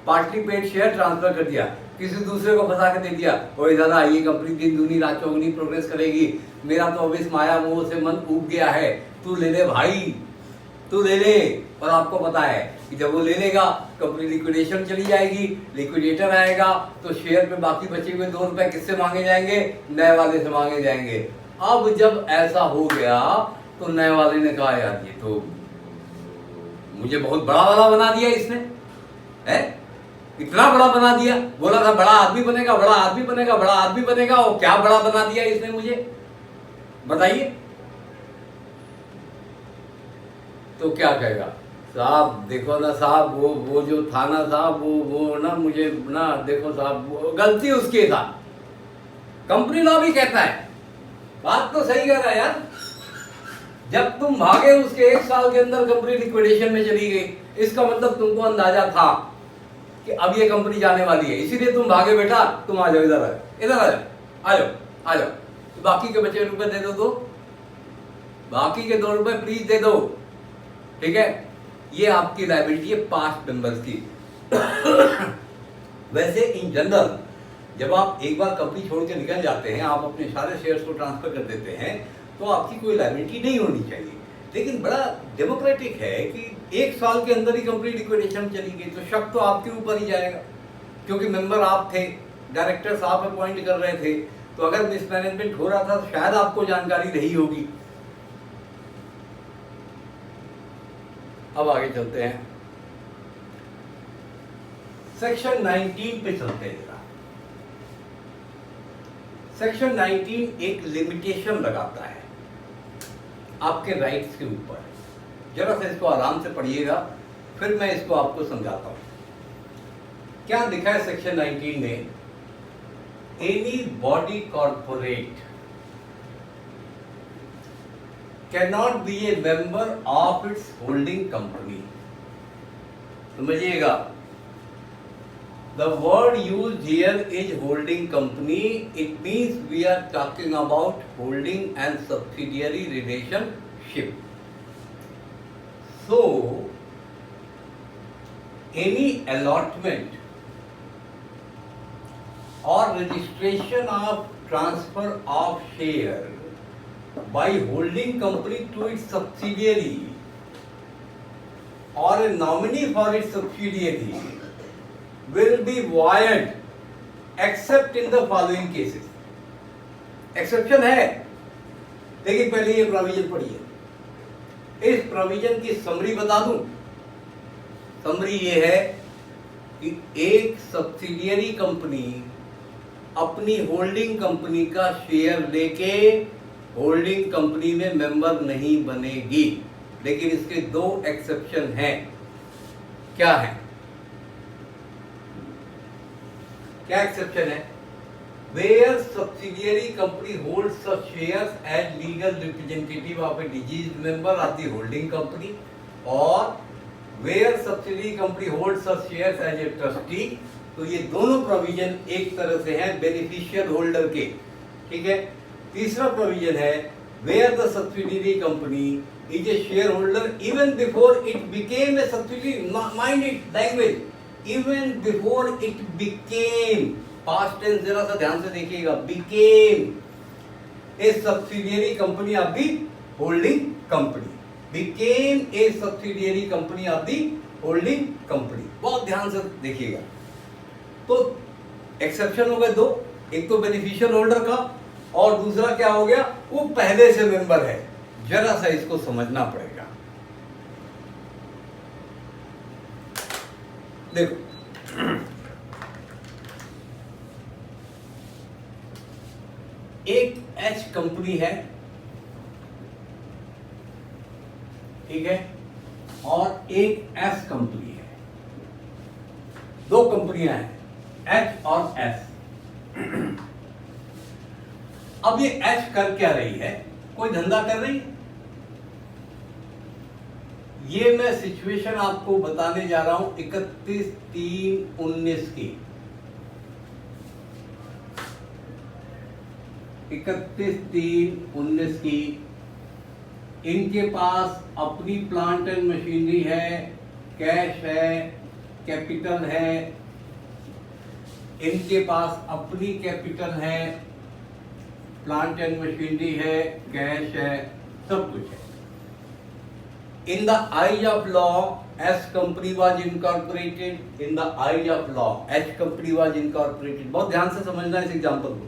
पार्टली पेड शेयर ट्रांसफर कर दिया, किसी दूसरे को फंसा के दे दिया। ओए दादा, ये कंपनी दिन दूनी रात चौगुनी प्रोग्रेस करेगी, मेरा तो अब इस माया मोह से मन उब गया है, तू ले ले भाई, तू ले ले। और आपको पता है कि जब वो ले लेगा, कंपनी लिक्विडेशन चली जाएगी, लिक्विडेटर आएगा तो शेयर पे बाकी बचे हुए 2 रुपए किससे मांगे जाएंगे? नए वाले से मांगे जाएंगे। अब जब ऐसा हो गया तो नए वाले ने कहा, यार ये तो मुझे बहुत बड़ा वाला बना दिया इसने, है इतना बड़ा बना दिया, बोला था बड़ा आदमी बनेगा, बड़ा आदमी बनेगा, बड़ा आदमी बनेगा, और क्या बड़ा बना दिया इसने मुझे, बताइए। तो क्या कहेगा? साहब देखो ना साहब, वो जो था ना साहब, वो ना मुझे ना, देखो साहब गलती उसकी था। कंपनी लॉ भी कहता है, बात तो सही कह रहा है यार। जब तुम भागे उसके 1 साल के अंदर कंपनी लिक्विडेशन में चली गई, इसका मतलब तुमको अंदाजा था कि अब ये कंपनी जाने वाली है, इसीलिए तुम भागे। बेटा तुम आ जाओ, इधर आ जाओ, इधर आ जाओ, आ जाओ, आ जाओ। तो बाकी के बचे रुपए दे दो, तो बाकी के 2 रुपए प्लीज दे दो, ठीक है। ये आपकी लायबिलिटी है पास्ट मेंबर्स की। वैसे इन जनरल जब आप एक बार कंपनी छोड़ के निकल जाते हैं, आप अपने सारे शेयर्स को ट्रांसफर कर देते हैं, तो आपकी कोई लायबिलिटी नहीं होनी चाहिए। लेकिन बड़ा डेमोक्रेटिक है कि 1 साल के अंदर ही कंपनी लिक्विडेशन चली गई, तो शक तो आपके ऊपर ही जाएगा, क्योंकि मेंबर आप थे, डायरेक्टर्स आप अपॉइंट कर रहे थे। तो अगर मिसमैनेजमेंट हो रहा था तो शायद आपको जानकारी रही होगी। अब आगे चलते हैं, सेक्शन 19 पे चलते हैं। सेक्शन 19 एक लिमिटेशन लगाता है आपके राइट्स के ऊपर। जरा सा इसको आराम से पढ़िएगा, फिर मैं इसको आपको समझाता हूं। क्या लिखा है सेक्शन 19 में? Any body corporate can not be A member of its holding company. समझिएगा, the word used here is holding company. It means we are talking about holding and subsidiary relationship. So any allotment or registration of transfer of share by holding company to its subsidiary or a nominee for its subsidiary will be void except in the following cases. Exception है, लेकिन पहले ये provision पढ़िए। इस provision की summary बता दूं। Summary ये है कि एक सब्सिडियरी कंपनी अपनी होल्डिंग कंपनी का शेयर लेके होल्डिंग कंपनी में मेंबर नहीं बनेगी, लेकिन इसके दो एक्सेप्शन हैं। क्या है? क्या एक्सेप्शन है? Where subsidiary company holds such shares as legal representative of a deceased member of the holding company, or where subsidiary company holds such shares as a trustee। तो ये दोनों प्रोविजन एक तरह से हैं बेनिफिशियल होल्डर के, ठीक है। तीसरा प्रोविजन है where the subsidiary company is a shareholder even before it became a subsidiary, mind it language, even before it became, past tense जरा सा ध्यान से देखिएगा, became a subsidiary company of the holding company, became a subsidiary company of the holding company, बहुत ध्यान से देखिएगा। तो एक्सेप्शन हो गए दो, एक तो बेनिफिशियल होल्डर का और दूसरा क्या हो गया, वो पहले से मेंबर है। जरा सा इसको समझना पड़ेगा। देखो एक एच कंपनी है, ठीक है, और एक एस कंपनी है। दो कंपनियां हैं, एच और एस। अब ये एच कर क्या रही है? कोई धंधा कर रही है। ये मैं सिचुएशन आपको बताने जा रहा हूं 31/3/19 की। 31/3/19 की। इनके पास अपनी प्लांट एंड मशीनरी है, कैश है, कैपिटल है। इनके पास अपनी कैपिटल है, प्लांट एंड मशीनरी है, कैश है, सब कुछ है। इन the eyes of law S company was incorporated. In the eyes of law H company was incorporated. बहुत ध्यान से समझना इस एग्जांपल को।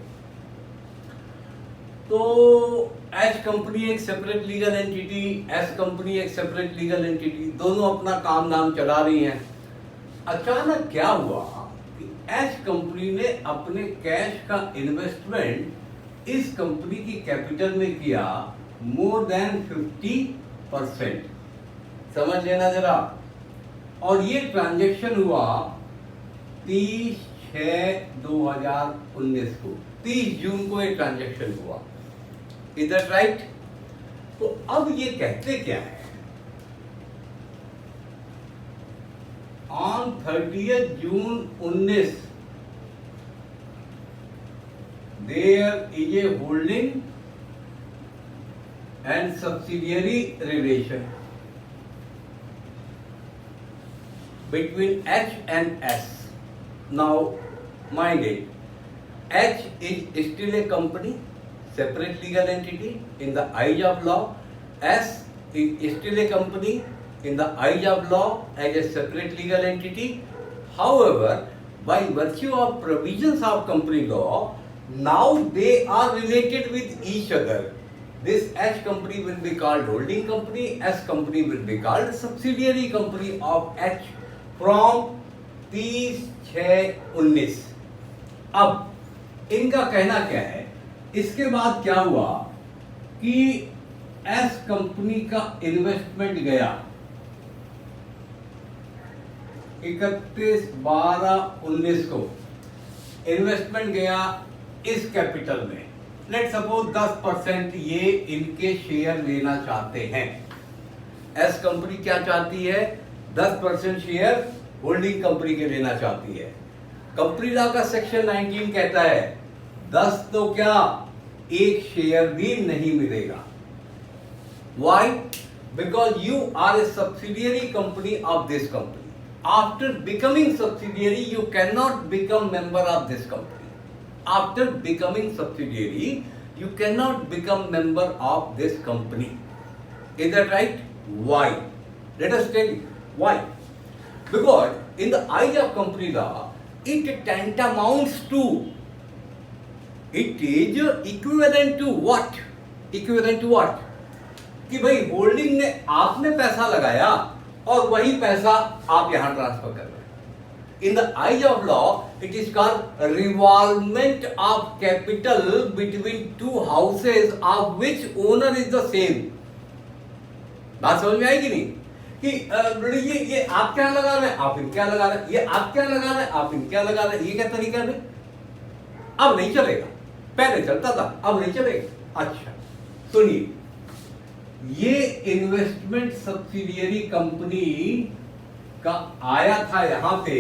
तो एच कंपनी एक separate legal entity, S company एक सेपरेट लीगल एंटिटी, दोनों अपना काम नाम चला रही हैं। अचानक क्या हुआ कि एच कंपनी ने अपने कैश का इन्वेस्टमेंट इस कंपनी की कैपिटल में किया मोर देन 50%। समझ लेना जरा। और ये ट्रांजैक्शन हुआ 30/6/2019 को, 30 जून को ये ट्रांजैक्शन हुआ। इधर राइट। तो अब ये कहते क्या है? On 30 June 19 there is a holding and subsidiary relation between H and S. Now, mind it. H is still a company, separate legal entity in the eyes of law. S is still a company in the eyes of law as a separate legal entity. However, by virtue of provisions of company law, now they are related with each other. This H company will be called holding company, S company will be called subsidiary company of H from 30/6/19। अब इनका कहना क्या है? इसके बाद क्या हुआ कि एस कंपनी का इन्वेस्टमेंट गया 31/12/19 को। इन्वेस्टमेंट गया इस कैपिटल में। लेट सपोज 10% ये इनके शेयर लेना चाहते हैं। एस कंपनी क्या चाहती है? 10% शेयर होल्डिंग कंपनी के लेना चाहती है। कंपनी लॉ का सेक्शन 19 कहता है 10 तो क्या, एक शेयर भी नहीं मिलेगा। Why? Because you are a subsidiary company of this company. After becoming subsidiary, you cannot become member of this company. After becoming subsidiary, you cannot become member of this company. Is that right? Why? Let us tell you. Why? Because in the eyes of company law, it tantamounts to it is equivalent to what? Equivalent to what? कि भाई holding ने आपने पैसा लगाया और वही पैसा आप यहां ट्रांसफर कर रहे हैं। In the eyes of law it is called revolvement of capital between two houses of which owner is the same. बात समझ में आएगी नहीं? कि ये आप क्या लगा रहे हैं, आप इनके क्या लगा रहे हैं, ये आप क्या लगा रहे हैं, आप इनके क्या लगा रहे हैं, ये क्या तरीका है? अब नहीं चलेगा, पहले चलता था, अब नहीं चलेगा। अच्छा सुनिए, ये इन्वेस्टमेंट सब्सिडियरी कंपनी का आया था यहां पे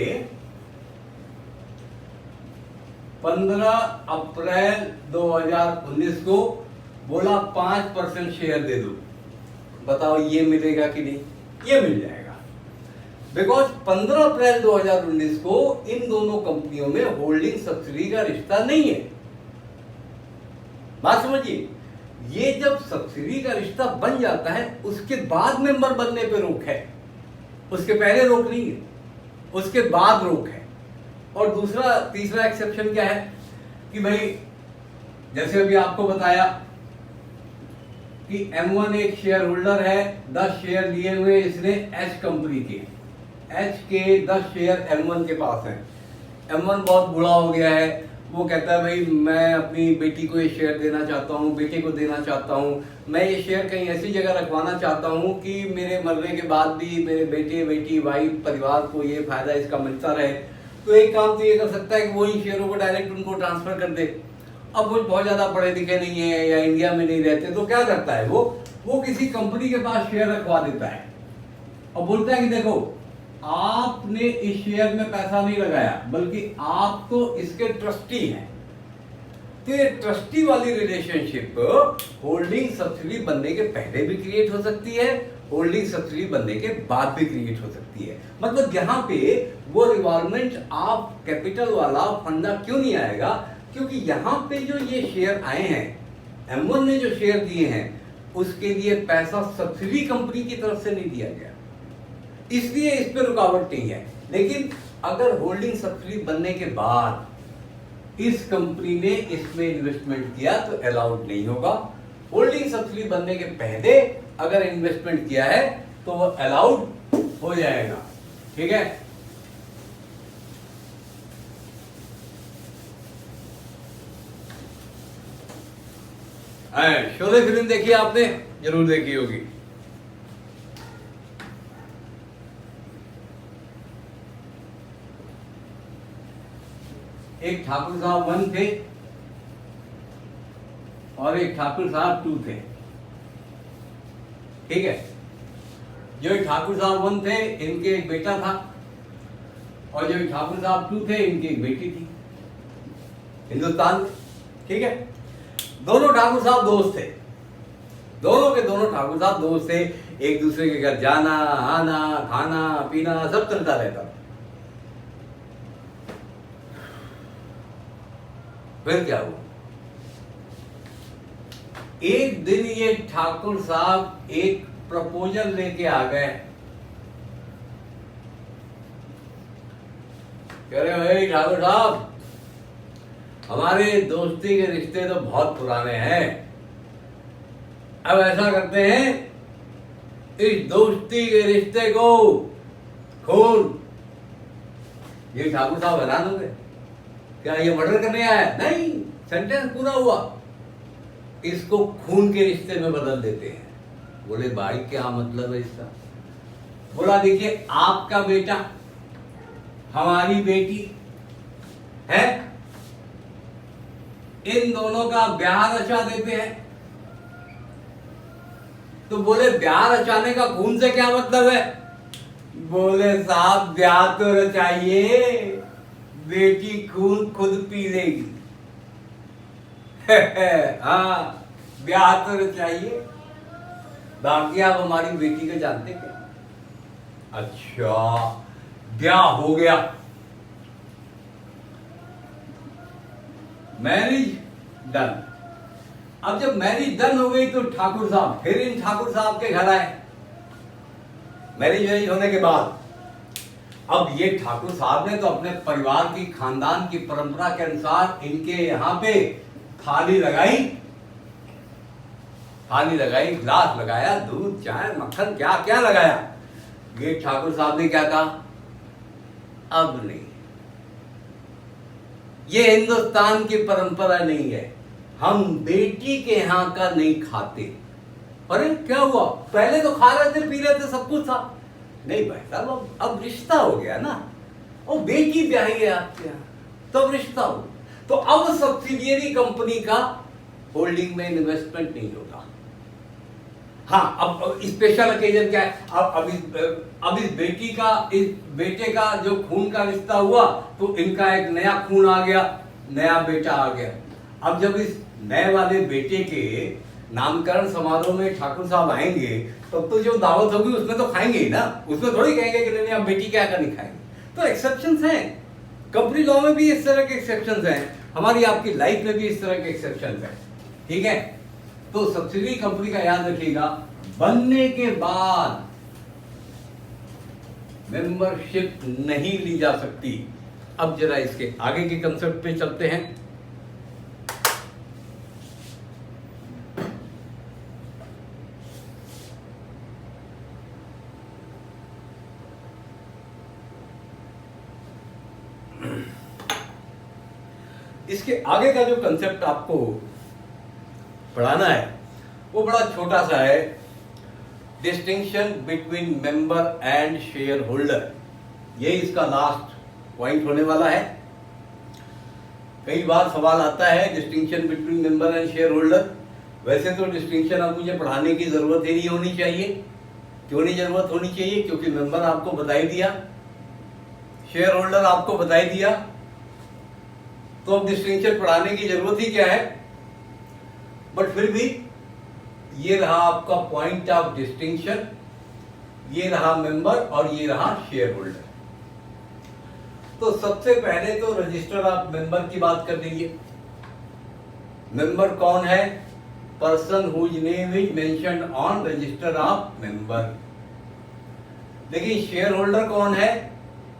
15 अप्रैल 2019 को, बोला 5% शेयर दे दो। बताओ ये मिलेगा कि नहीं? ये मिल जाएगा, बिकॉज 15 अप्रैल 2019 को इन दोनों कंपनियों में होल्डिंग सब्सिडी का रिश्ता नहीं है। बात समझिए, ये जब सब्सिडी का रिश्ता बन जाता है उसके बाद मेंबर बनने पे रोक है, उसके पहले रोक नहीं है, उसके बाद रोक है। और दूसरा तीसरा एक्सेप्शन क्या है कि भाई जैसे अभी आपको बताया कि M1 एक शेयर होल्डर है, 10 शेयर लिए हुए इसने एच कंपनी के, एच के 10 शेयर M1 के पास हैं। M1 बहुत बूढ़ा हो गया है, वो कहता है भाई मैं अपनी बेटी को ये शेयर देना चाहता हूँ, बेटे को देना चाहता हूँ, मैं ये शेयर कहीं ऐसी जगह रखवाना चाहता हूँ कि मेरे मरने के बाद भी मेरे बेटे बेटी वाइफ परिवार को ये फायदा इसका मिलता रहे। तो एक काम तो ये कर सकता है कि वो इन शेयरों को डायरेक्ट उनको ट्रांसफर कर दे। अब वो बहुत ज्यादा पढ़े लिखे नहीं है या इंडिया में नहीं रहते, तो क्या करता है वो किसी कंपनी के पास शेयर रखवा देता है और बोलता है कि देखो आपने इस शेयर में पैसा नहीं लगाया बल्कि आप तो इसके ट्रस्टी हैं। तो ये ट्रस्टी वाली रिलेशनशिप होल्डिंग सब्सिडी बनने के पहले भी क्रिएट हो सकती है, होल्डिंग सब्सिडी बनने के बाद भी क्रिएट हो सकती है। मतलब यहाँ पे वो रिवॉल्वमेंट ऑफ कैपिटल वाला फंडा क्यों नहीं आएगा? क्योंकि यहाँ पे जो ये शेयर आए हैं, M1 ने जो शेयर दिए हैं उसके लिए पैसा सब्सिडी कंपनी की तरफ से नहीं दिया गया, इसलिए इस पे रुकावट नहीं है। लेकिन अगर होल्डिंग सब्सिडी बनने के बाद इस कंपनी ने इसमें इन्वेस्टमेंट किया तो अलाउड नहीं होगा। होल्डिंग सब्सिडी बनने के पहले अगर इन्वेस्टमेंट किया है तो वो अलाउड हो जाएगा। ठीक है, शोले फिल्म देखी आपने? जरूर देखी होगी। एक ठाकुर साहब 1 थे और एक ठाकुर साहब 2 थे। ठीक है, जो ठाकुर साहब 1 थे इनके एक बेटा था और जो ठाकुर साहब 2 थे इनकी एक बेटी थी, हिंदुस्तान में। ठीक है, दोनों ठाकुर साहब दोस्त थे, दोनों के दोनों ठाकुर साहब दोस्त थे, एक दूसरे के घर जाना आना खाना पीना सब चलता रहता था। फिर क्या हुआ? एक दिन ये ठाकुर साहब एक प्रपोजल लेके आ गए, कह रहे भाई ठाकुर साहब हमारे दोस्ती के रिश्ते तो बहुत पुराने हैं, अब ऐसा करते हैं इस दोस्ती के रिश्ते को खून। ये ठाकुर साहब हैरान हो गए, क्या ये मर्डर करने आया? नहीं, सेंटेंस पूरा हुआ, इसको खून के रिश्ते में बदल देते हैं। बोले भाई क्या मतलब है इसका? बोला देखिए आपका बेटा हमारी बेटी है, इन दोनों का ब्याह रचा देते हैं। तो बोले ब्याह रचाने का खून से क्या मतलब है? बोले साहब ब्याह तो रचाइए, बेटी खून खुद पी लेगी। हाँ ब्याह तो रचाइए, बाकी आप हमारी बेटी को जानते क्या? अच्छा, ब्याह हो गया, मैरिज डन। अब जब मैरिज डन हो गई तो ठाकुर साहब फिर इन ठाकुर साहब के घर आए मैरिज होने के बाद। अब ये ठाकुर साहब ने तो अपने परिवार की खानदान की परंपरा के अनुसार इनके यहाँ पे थाली लगाई, गिलास लगाया, दूध चाय मक्खन क्या क्या लगाया। ये ठाकुर साहब ने क्या कहा, अब नहीं, ये हिंदुस्तान की परंपरा नहीं है, हम बेटी के यहाँ का नहीं खाते। अरे क्या हुआ, पहले तो खा रहे थे पी रहे थे सब कुछ था। नहीं भाई साहब, अब रिश्ता हो गया ना, वो बेटी ब्याही है आपके यहाँ, तब रिश्ता हो। तो अब सब्सिडियरी कंपनी का होल्डिंग में इन्वेस्टमेंट नहीं होगा। हाँ, अब स्पेशल ओकेजन क्या है, अब इस बेटी का, इस बेटे का जो खून का रिश्ता हुआ तो इनका एक नया खून आ गया, नया बेटा आ गया। अब जब इस नए वाले बेटे के नामकरण समारोह में ठाकुर साहब आएंगे तब तो जो दावत होगी उसमें तो खाएंगे ही ना, उसमें थोड़ी कहेंगे कि नहीं आप बेटी क्या का नहीं खाएंगे। तो एक्सेप्शंस हैं, कंपनी लॉ में भी इस तरह के एक्सेप्शंस हैं, हमारी आपकी लाइफ में भी इस तरह के एक्सेप्शंस हैं। ठीक है, तो सब्सिडरी कंपनी का याद रखिएगा, बनने के बाद मेंबरशिप नहीं ली जा सकती। अब जरा इसके आगे के कंसेप्ट पे चलते हैं। इसके आगे का जो कंसेप्ट आपको पढ़ाना है वो बड़ा छोटा सा है, distinction between member and share holder. ये इसका लास्ट पॉइंट होने वाला है। कई बार सवाल आता है distinction between member and share holder. वैसे तो डिस्टिंक्शन अब मुझे पढ़ाने की जरूरत ही नहीं होनी चाहिए। क्यों नहीं जरूरत होनी चाहिए, क्योंकि मेंबर आपको बताई दिया, शेयर होल्डर आपको बताई दिया, तो अब डिस्टिंक्शन पढ़ाने की जरूरत ही क्या है। बट फिर भी ये रहा आपका पॉइंट ऑफ डिस्टिंक्शन, ये रहा मेंबर और ये रहा शेयर होल्डर। तो सबसे पहले तो रजिस्टर ऑफ मेंबर की बात कर लीजिए। मेंबर कौन है, person whose name is mentioned on register of member. लेकिन शेयर होल्डर कौन है,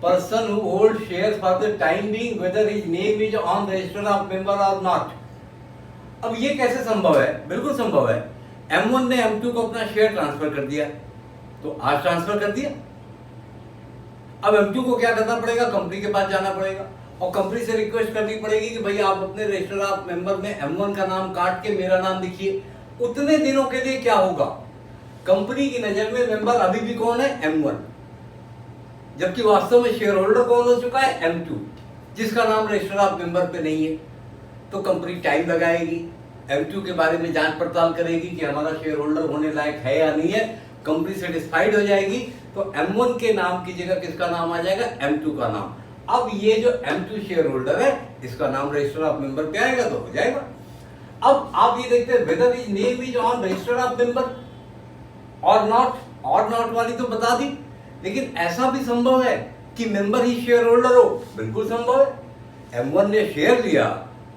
person who holds shares for the time being whether his name is on register of member or not। अब ये कैसे संभव है, बिल्कुल संभव है। M1 ने M2 को अपना शेयर ट्रांसफर कर दिया, तो आज ट्रांसफर कर दिया। अब M2 को क्या करना पड़ेगा, कंपनी के पास जाना पड़ेगा और कंपनी से रिक्वेस्ट करनी पड़ेगी कि भाई आप अपने रजिस्टर ऑफ मेंबर में M1 का नाम काट के मेरा नाम लिखिए। उतने दिनों के लिए क्या होगा, कंपनी की नजर में मेंबर अभी भी कौन है, M1, जबकि वास्तव में शेयर होल्डर कौन हो चुका है, M2, जिसका नाम रजिस्टर ऑफ मेंबर पे नहीं है। तो कंपनी टाइम लगाएगी, M2 के बारे में जांच पड़ताल करेगी कि हमारा शेयर होल्डर होने लायक है या नहीं है। कंपनी सेटिस्फाइड हो जाएगी तो M1 के नाम की जगह किसका नाम आ जाएगा, M2 का नाम। अब ये जो M2 शेयर होल्डर है इसका नाम रजिस्टर ऑफ मेंबर पे आएगा तो हो जाएगा। अब आप ये देखते हैं whether his name is on register of member और नॉट वाली तो बता दी, लेकिन ऐसा भी संभव है कि मेंबर ही शेयर होल्डर हो, बिल्कुल संभव है। M1 ने शेयर लिया,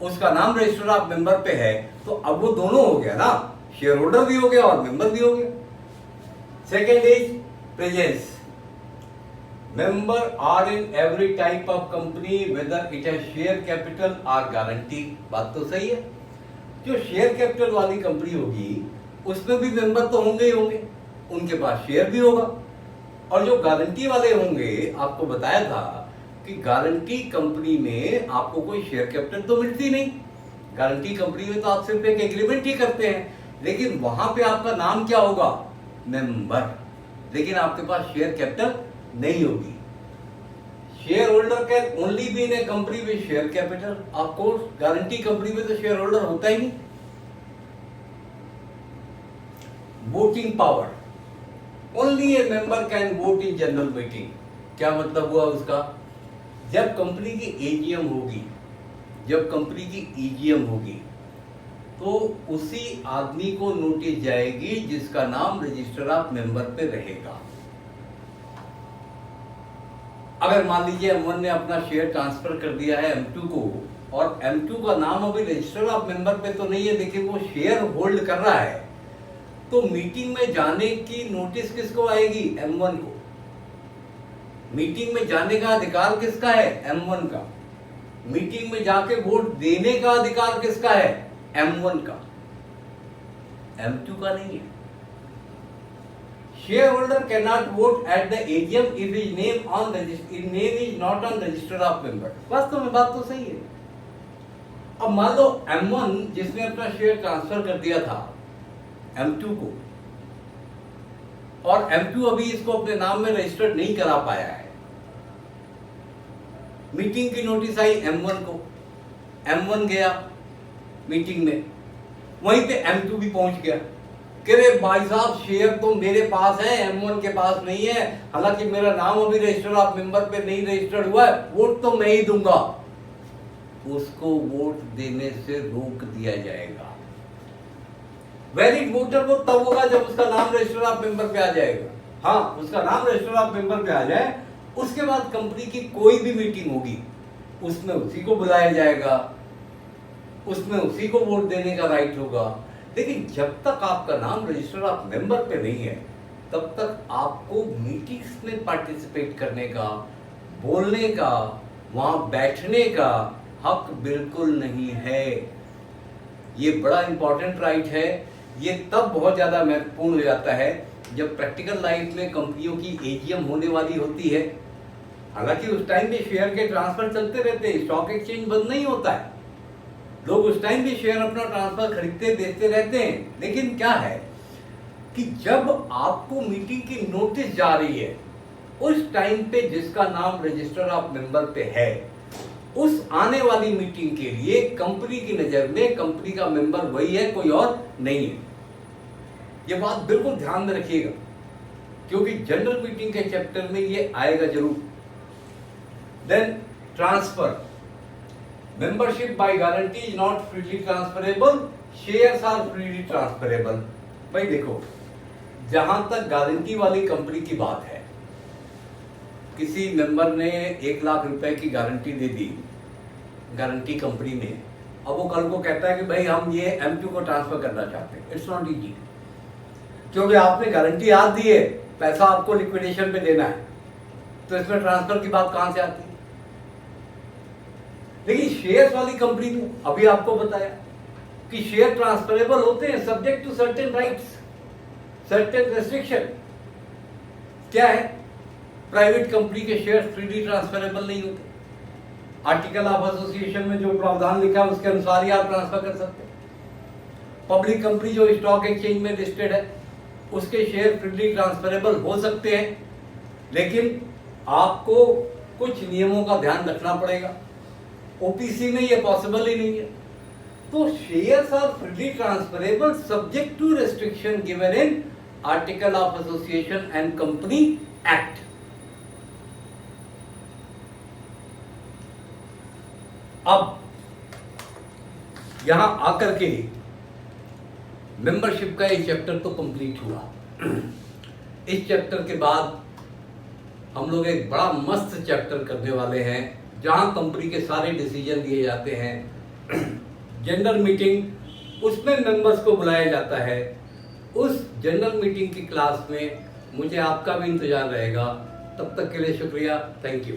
उसका नाम रजिस्टर ऑफ मेंबर पे है, तो अब वो दोनों हो गया ना, शेयर होल्डर भी हो गया और मेंबर भी हो गया। Second is presence. Member are in every type of company whether it has share capital और गारंटी। बात तो सही है, जो शेयर कैपिटल वाली कंपनी होगी उसमें भी मेंबर तो होंगे ही होंगे, उनके पास शेयर भी होगा। और जो गारंटी वाले होंगे, आपको बताया था कि गारंटी कंपनी में आपको कोई शेयर कैपिटल तो मिलती नहीं, गारंटी कंपनी में तो आप सिर्फ एक एग्रीमेंट ही करते हैं, लेकिन वहां पे आपका नाम क्या होगा, मेंबर, लेकिन आपके पास शेयर कैपिटल नहीं होगी। Share holder can only be in A company with share capital, of course guarantee company में तो शेयर होल्डर होता ही नहीं। Voting power, only A member can vote in general meeting. क्या मतलब हुआ उसका, जब कंपनी की एजीएम होगी, जब कंपनी की ईजीएम होगी तो उसी आदमी को नोटिस जाएगी जिसका नाम रजिस्टर ऑफ मेंबर पे रहेगा। अगर मान लीजिए M1 ने अपना शेयर ट्रांसफर कर दिया है M2 को और M2 का नाम अभी रजिस्टर ऑफ मेंबर पे तो नहीं है, लेकिन वो शेयर होल्ड कर रहा है, तो मीटिंग में जाने की नोटिस किसको आएगी, M1 को। मीटिंग में जाने का अधिकार किसका है, M1 का। मीटिंग में जाके वोट देने का अधिकार किसका है, M1 का, M2 का नहीं है। Shareholder cannot vote at the AGM if his name is not on register of member। वास्तव में बात तो सही है। अब मान लो M1 जिसने अपना शेयर ट्रांसफर कर दिया था M2 को, और M2 अभी इसको अपने नाम में रजिस्टर्ड नहीं करा पाया है। मीटिंग की नोटिस आई M1 को, M1 गया मीटिंग में, वहीं पे M2 भी पहुंच गया कि रे भाई साहब शेयर तो मेरे पास है, M1 के पास नहीं है, हालांकि मेरा नाम अभी रजिस्टर ऑफ मेंबर पे नहीं रजिस्टर्ड हुआ है, वोट तो मैं ही दूंगा। उसको वोट देने से रोक दिया जाएगा। वैलिड वोटर वो तब होगा जब उसका नाम रजिस्टर ऑफ मेंबर पे आ जाएगा। हाँ, उसका नाम रजिस्टर ऑफ मेंबर पे आ जाए, उसके बाद कंपनी की कोई भी मीटिंग होगी उसमें उसी को बुलाया जाएगा, उसमें उसी को वोट देने का राइट होगा। लेकिन जब तक आपका नाम रजिस्टर ऑफ मेंबर पे नहीं है, तब तक आपको मीटिंग्स में पार्टिसिपेट करने का, बोलने का, वहां बैठने का हक बिल्कुल नहीं है। ये बड़ा इंपॉर्टेंट राइट है। ये तब बहुत ज्यादा महत्वपूर्ण हो जाता है जब प्रैक्टिकल लाइफ में कंपनियों की एजीएम होने वाली होती है। हालांकि उस टाइम में शेयर के ट्रांसफर चलते रहते हैं, स्टॉक एक्सचेंज बंद नहीं होता है, लोग उस टाइम भी शेयर अपना ट्रांसफर खरीदते बेचते रहते हैं। लेकिन क्या है कि जब आपको मीटिंग की नोटिस जा रही है, उस टाइम पे जिसका नाम रजिस्टर ऑफ मेंबर पे है, उस आने वाली मीटिंग के लिए कंपनी की नजर में कंपनी का मेंबर वही है, कोई और नहीं है। ये बात बिल्कुल ध्यान में रखिएगा, क्योंकि जनरल मीटिंग के चैप्टर में ये आएगा जरूर। Then transfer, membership by guarantee is not freely transferable, shares are freely transferable. भाई देखो, जहां तक गारंटी वाली कंपनी की बात है, किसी मेंबर ने 1 लाख रुपए की गारंटी दे दी गारंटी कंपनी में, अब वो कल को कहता है कि भाई हम ये M2 को ट्रांसफर करना चाहते हैं, इट्स नॉट इजी, क्योंकि आपने गारंटी आज दी है, पैसा आपको लिक्विडेशन पे देना है, तो इसमें ट्रांसफर की बात कहां से आती है। लेकिन शेयर्स वाली कंपनी को अभी आपको बताया कि शेयर ट्रांसफरेबल होते हैं subject to certain rights, certain restriction. क्या है? प्राइवेट कंपनी के शेयर फ्रीली ट्रांसफरेबल नहीं होते। आर्टिकल ऑफ एसोसिएशन में जो प्रावधान लिखा है उसके अनुसार ही आप ट्रांसफर कर सकते हैं। पब्लिक कंपनी जो स्टॉक एक्सचेंज में लिस्टेड है, उसके शेयर फ्रीली ट्रांसफरेबल हो सकते हैं, लेकिन आपको कुछ नियमों का ध्यान रखना पड़ेगा। ओपीसी में ये पॉसिबल ही नहीं है। तो shares are freely transferable subject to restriction given in article of association and company act. अब यहां आकर के मेंबरशिप का ये चैप्टर तो कंप्लीट हुआ। इस चैप्टर के बाद हम लोग एक बड़ा मस्त चैप्टर करने वाले हैं, जहां कंपनी के सारे डिसीजन दिए जाते हैं। जनरल मीटिंग, उसमें मेंबर्स को बुलाया जाता है। उस जनरल मीटिंग की क्लास में मुझे आपका भी इंतजार रहेगा। तब तक के लिए शुक्रिया, थैंक यू।